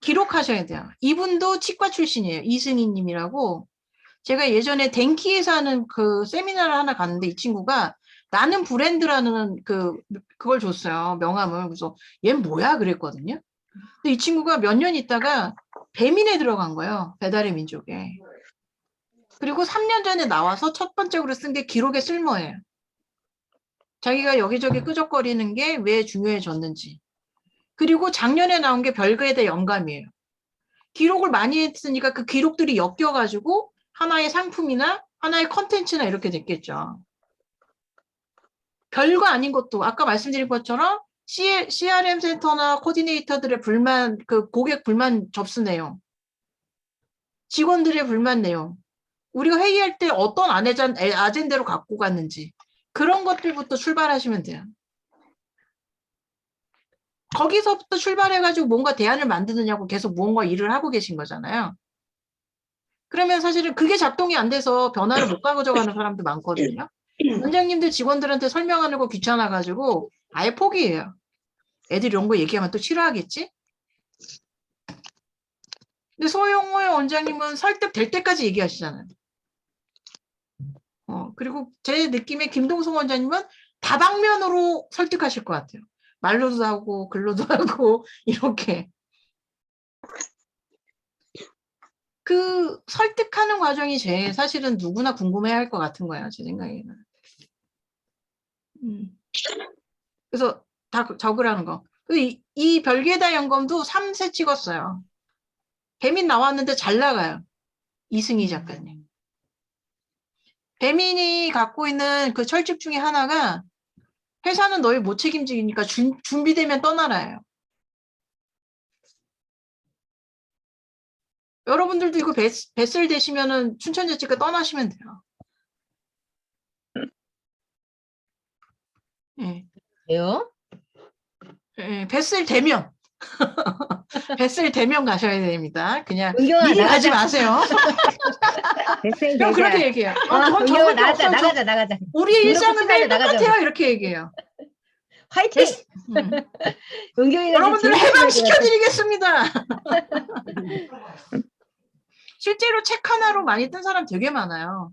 기록하셔야 돼요. 이분도 치과 출신이에요. 이승희 님이라고. 제가 예전에 덴키에서 하는 그 세미나를 하나 갔는데 이 친구가 나는 브랜드라는 그걸 줬어요. 명함을. 그래서 얘는 뭐야? 그랬거든요. 근데 이 친구가 몇 년 있다가 배민에 들어간 거예요. 배달의 민족에. 그리고 3년 전에 나와서 첫 번째로 쓴 게 기록의 쓸모예요. 자기가 여기저기 끄적거리는 게 왜 중요해졌는지. 그리고 작년에 나온 게 별거에 대해 영감이에요. 기록을 많이 했으니까 그 기록들이 엮여가지고 하나의 상품이나 하나의 컨텐츠나 이렇게 됐겠죠. 별거 아닌 것도 아까 말씀드린 것처럼 CRM 센터나 코디네이터들의 불만, 그 고객 불만 접수 내용, 직원들의 불만 내용, 우리가 회의할 때 어떤 아젠다로 갖고 갔는지 그런 것들부터 출발하시면 돼요. 거기서부터 출발해가지고 뭔가 대안을 만드느냐고 계속 무언가 일을 하고 계신 거잖아요. 그러면 사실은 그게 작동이 안 돼서 변화를 못 가져가는 사람도 많거든요. 원장님들 직원들한테 설명하는 거 귀찮아가지고 아예 포기해요. 애들이 이런 거 얘기하면 또 싫어하겠지? 근데 소영호의 원장님은 설득될 때까지 얘기하시잖아요. 그리고 제 느낌에 김동성 원장님은 다방면으로 설득하실 것 같아요. 말로도 하고 글로도 하고 이렇게. 그 설득하는 과정이 사실은 누구나 궁금해할 것 같은 거예요. 제 생각에는. 그래서 다 적으라는 거. 이 별개다 연검도 3세 찍었어요. 배민 나왔는데 잘 나가요. 이승희 작가님. 배민이 갖고 있는 그 철칙 중에 하나가 회사는 너희 못 책임지니까 준비되면 떠나라예요. 여러분들도 이거 뱃슬 되시면은 춘천제치과 떠나시면 돼요. 예. 왜요? 예, 뱃슬 되면. 뱃셀 대면 가셔야 됩니다. 그냥 은경아, 미리 가지 나가자. 마세요. 뱃살 그럼 그렇게 대자. 얘기해요. 은경아, 그건 적을 게 나가자, 없어. 나가자, 나가자. 우리의 일상은 무릎 매일 꿇고 나가자. 똑같아요. 이렇게 얘기해요. 화이팅! 은경이가 여러분들을 지금 해방시켜드리겠습니다. 실제로 책 하나로 많이 뜬 사람 되게 많아요.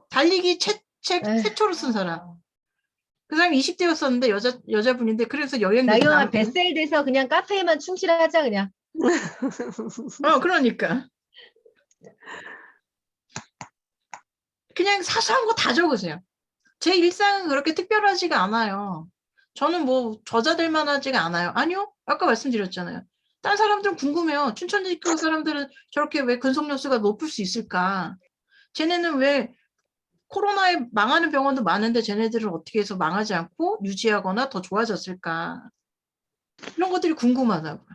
달리기 책 에휴. 최초로 쓴 사람. 그 사람이 20대였었는데 여자분인데 그래서 여행도 나경아 나오고. 뱃셀 돼서 그냥 카페에만 충실하자 그냥. 그러니까. 그냥 사소한 거 다 적으세요. 제 일상은 그렇게 특별하지가 않아요. 저는 뭐 저자들만 하지가 않아요. 아니요. 아까 말씀드렸잖아요. 다른 사람들은 궁금해요. 춘천지교 사람들은 저렇게 왜 근속연수가 높을 수 있을까? 쟤네는 왜 코로나에 망하는 병원도 많은데 쟤네들은 어떻게 해서 망하지 않고 유지하거나 더 좋아졌을까? 이런 것들이 궁금하다고요.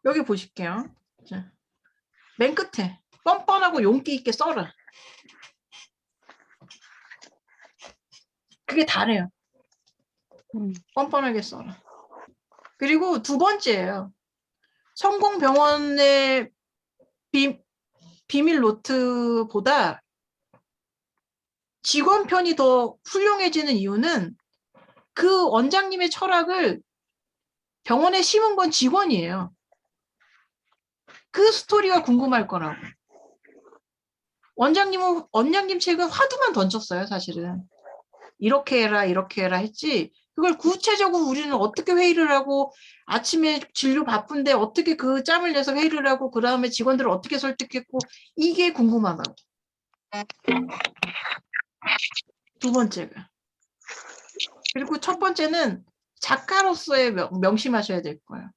여기 보실게요. 자, 맨 끝에 뻔뻔하고 용기 있게 써라. 그게 다래요. 뻔뻔하게 써라. 그리고 두 번째예요. 성공병원의 비밀 노트보다 직원 편이 더 훌륭해지는 이유는 그 원장님의 철학을 병원에 심은 건 직원이에요. 그 스토리가 궁금할 거라고. 원장님 책은 화두만 던졌어요, 사실은. 이렇게 해라, 이렇게 해라 했지. 그걸 구체적으로 우리는 어떻게 회의를 하고 아침에 진료 바쁜데 어떻게 그 짬을 내서 회의를 하고 그 다음에 직원들을 어떻게 설득했고 이게 궁금하다고. 두 번째가. 그리고 첫 번째는 작가로서의 명심하셔야 될 거예요.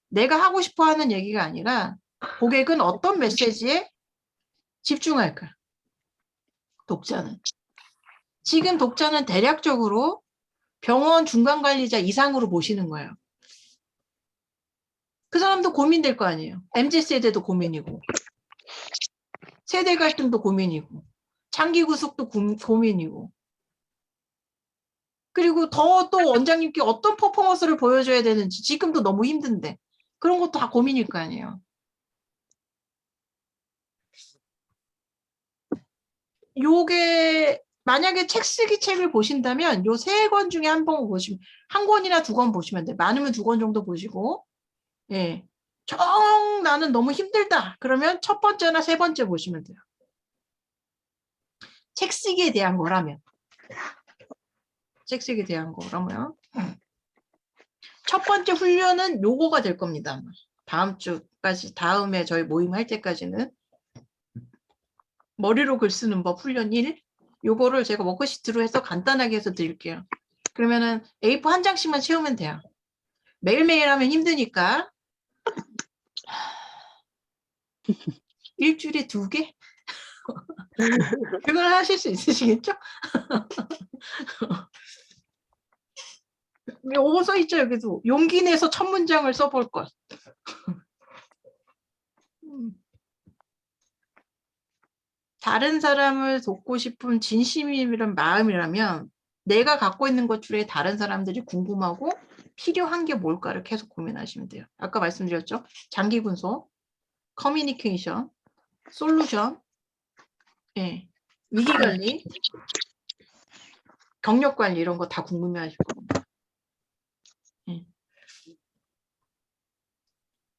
내가 하고 싶어 하는 얘기가 아니라 고객은 어떤 메시지에 집중할까? 독자는. 지금 독자는 대략적으로 병원 중간관리자 이상으로 보시는 거예요. 그 사람도 고민될 거 아니에요. MZ세대도 고민이고 세대 갈등도 고민이고 장기 구속도 고민이고 그리고 더 또 원장님께 어떤 퍼포먼스를 보여줘야 되는지 지금도 너무 힘든데 그런 것도 다 고민일 거 아니에요. 요게 만약에 책 쓰기 책을 보신다면 요 3권 중에 한 권이나 2권 보시면 돼요. 많으면 2권 정도 보시고 예. 나는 너무 힘들다. 그러면 첫 번째나 3번째 보시면 돼요. 책 쓰기에 대한 거라면. 책 쓰기에 대한 거라면. 첫 번째 훈련은 요거가 될 겁니다. 다음 주까지, 다음에 저희 모임 할 때까지는 머리로 글 쓰는 법 훈련 1. 요거를 제가 워크시트로 해서 간단하게 해서 드릴게요. 그러면은 A4 한 장씩만 채우면 돼요. 매일매일 하면 힘드니까 일주일에 2개? 그걸 하실 수 있으시겠죠? 요거 써있죠, 여기도. 용기 내서 첫 문장을 써볼 것. 다른 사람을 돕고 싶은 진심이란 마음이라면 내가 갖고 있는 것 중에 다른 사람들이 궁금하고 필요한 게 뭘까를 계속 고민하시면 돼요. 아까 말씀드렸죠? 장기 군속, 커뮤니케이션, 솔루션, 예, 위기관리, 경력관리 이런 거 다 궁금해하실 겁니다. 예.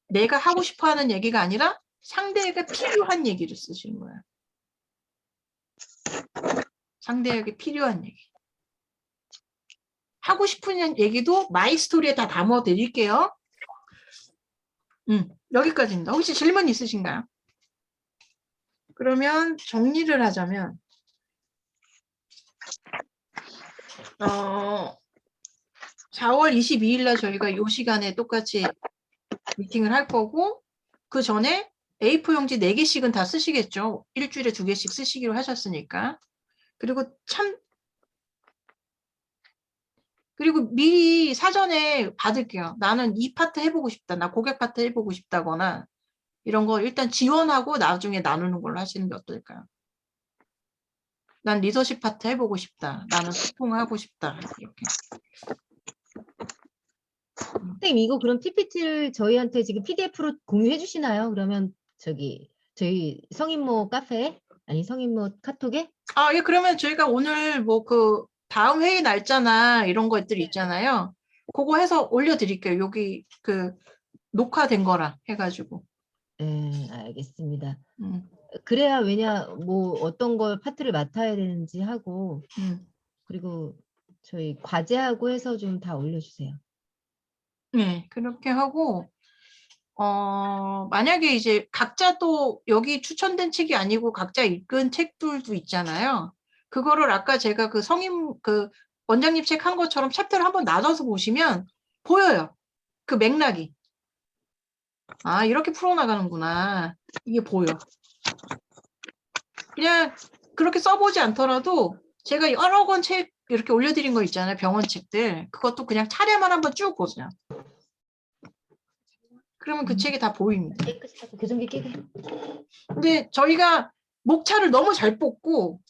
내가 하고 싶어하는 얘기가 아니라 상대에게 필요한 얘기를 쓰시는 거예요. 상대에게 필요한 얘기. 하고 싶은 얘기도 마이 스토리에 다 담아 드릴게요. 여기까지입니다. 혹시 질문 있으신가요? 그러면 정리를 하자면 4월 22일 날 저희가 이 시간에 똑같이 미팅을 할 거고 그 전에 A4 용지 4개씩은 다 쓰시겠죠. 일주일에 2개씩 쓰시기로 하셨으니까. 그리고 미리 사전에 받을게요. 나는 이 파트 해보고 싶다. 나 고객 파트 해보고 싶다거나 이런 거 일단 지원하고 나중에 나누는 걸로 하시는 게 어떨까요? 난 리더십 파트 해보고 싶다. 나는 소통하고 싶다. 이렇게. 선생님 이거 그럼 PPT를 저희한테 지금 PDF로 공유해 주시나요? 그러면 저기 저희 성인모 카페에 아니 성인모 카톡에 아, 예, 그러면 저희가 오늘 뭐 그 다음 회의 날짜나 이런 것들 있잖아요. 그거 해서 올려드릴게요. 여기 그 녹화된 거라 해가지고. 네, 알겠습니다. 음, 그래야 왜냐 뭐 어떤 걸 파트를 맡아야 되는지 하고 음. 그리고 저희 과제하고 해서 좀 다 올려주세요. 네, 그렇게 하고 만약에 이제 각자 또 여기 추천된 책이 아니고 각자 읽은 책들도 있잖아요. 그거를 아까 제가 그 성인 그 원장님 책 한 것처럼 챕터를 한번 나눠서 보시면 보여요. 그 맥락이. 아, 이렇게 풀어나가는구나. 이게 보여. 그냥 그렇게 써보지 않더라도 제가 여러 권 책 이렇게 올려드린 거 있잖아요. 병원 책들. 그것도 그냥 차례만 한번 쭉 보세요. 그러면 그 책이 다 보입니다. 깨끗이 하고 교정기 끼고. 근데 저희가 목차를 너무 잘 뽑고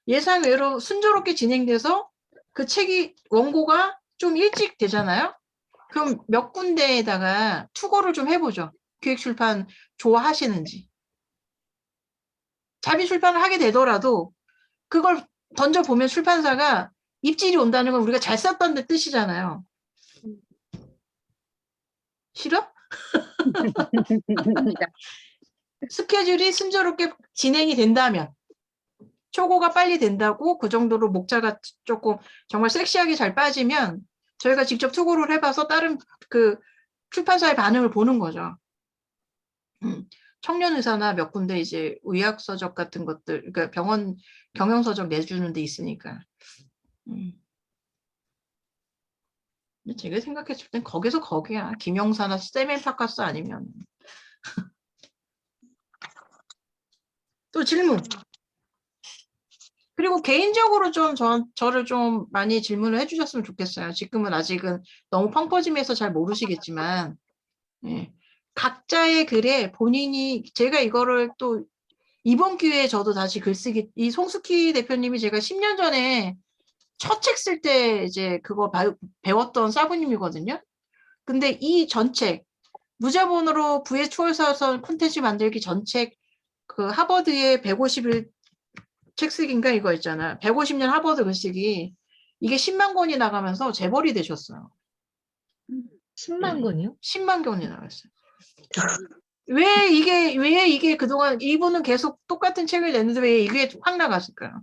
예상외로 순조롭게 진행돼서 그 책이 원고가 좀 일찍 되잖아요. 그럼 몇 군데에다가 투고를 좀 해보죠. 기획출판 좋아하시는지. 자비 출판을 하게 되더라도 그걸 던져보면 출판사가 입질이 온다는 건 우리가 잘 썼다는 뜻이잖아요. 싫어? 스케줄이 순조롭게 진행이 된다면 초고가 빨리 된다고 그 정도로 목차가 조금 정말 섹시하게 잘 빠지면 저희가 직접 투고를 해봐서 다른 그 출판사의 반응을 보는 거죠. 청년 의사나 몇 군데 이제 의학 서적 같은 것들, 그러니까 병원 경영 서적 내주는 데 있으니까. 근데 제가 생각했을 땐 거기서 거기야. 김영사나 세멘파카스 아니면. 또 질문. 그리고 개인적으로 좀 저를 좀 많이 질문을 해주셨으면 좋겠어요. 지금은 아직은 너무 펑퍼짐해서 잘 모르시겠지만, 예. 각자의 글에 본인이, 제가 이거를 또 이번 기회에 저도 다시 글쓰기, 이 송숙희 대표님이 제가 10년 전에 첫 책 쓸 때 이제 그거 배웠던 사부님이거든요. 근데 이 전책, 무자본으로 부의 추월사선 콘텐츠 만들기 전책, 그 하버드의 150일 책 쓰기인가 이거 있잖아. 150년 하버드 글쓰기. 이게 10만 권이 나가면서 재벌이 되셨어요. 10만 권이요? 10만 권이 나갔어요. 왜 이게 그동안 이분은 계속 똑같은 책을 냈는데 왜 이게 확 나갔을까요?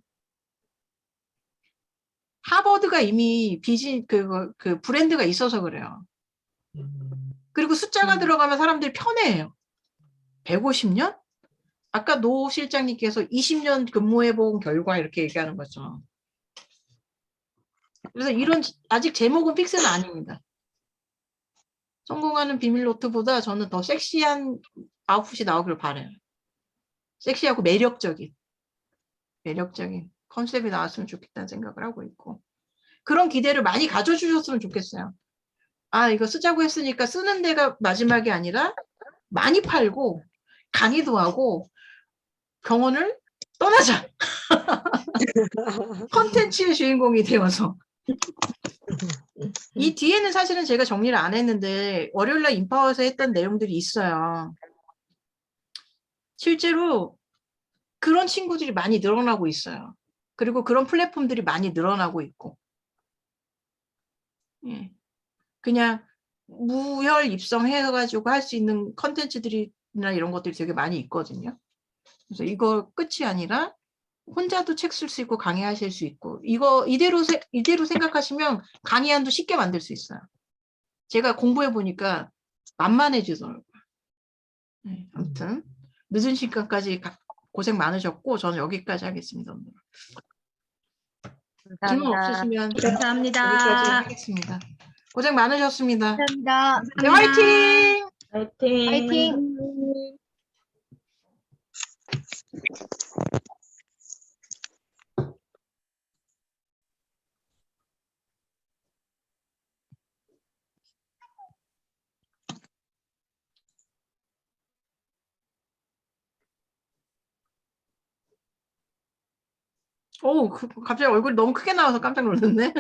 하버드가 이미 그 브랜드가 있어서 그래요. 그리고 숫자가 들어가면 사람들이 편해해요. 150년? 아까 노 실장님께서 20년 근무해본 결과 이렇게 얘기하는 거죠. 그래서 이런 아직 제목은 픽스는 아닙니다. 성공하는 비밀 노트보다 저는 더 섹시한 아웃풋이 나오길 바라요. 섹시하고 매력적인 컨셉이 나왔으면 좋겠다는 생각을 하고 있고 그런 기대를 많이 가져주셨으면 좋겠어요. 아 이거 쓰자고 했으니까 쓰는 데가 마지막이 아니라 많이 팔고 강의도 하고 병원을 떠나자. 컨텐츠의 주인공이 되어서 이 뒤에는 사실은 제가 정리를 안 했는데 월요일날 인파워에서 했던 내용들이 있어요. 실제로 그런 친구들이 많이 늘어나고 있어요. 그리고 그런 플랫폼들이 많이 늘어나고 있고 예. 그냥 무혈 입성해가지고 할 수 있는 컨텐츠들이나 이런 것들이 되게 많이 있거든요. 그래서 이거 끝이 아니라 혼자도 책 쓸 수 있고 강의하실 수 있고 이거 이대로 생각하시면 강의안도 쉽게 만들 수 있어요. 제가 공부해 보니까 만만해지더라고요. 네, 아무튼 늦은 시간까지 고생 많으셨고 저는 여기까지 하겠습니다. 오늘. 질문 없으시면 감사합니다. 여기까지 하겠습니다. 고생 많으셨습니다. 감사합니다. 네, 화이팅! 화이팅! 갑자기 얼굴이 너무 크게 나와서 깜짝 놀랐네.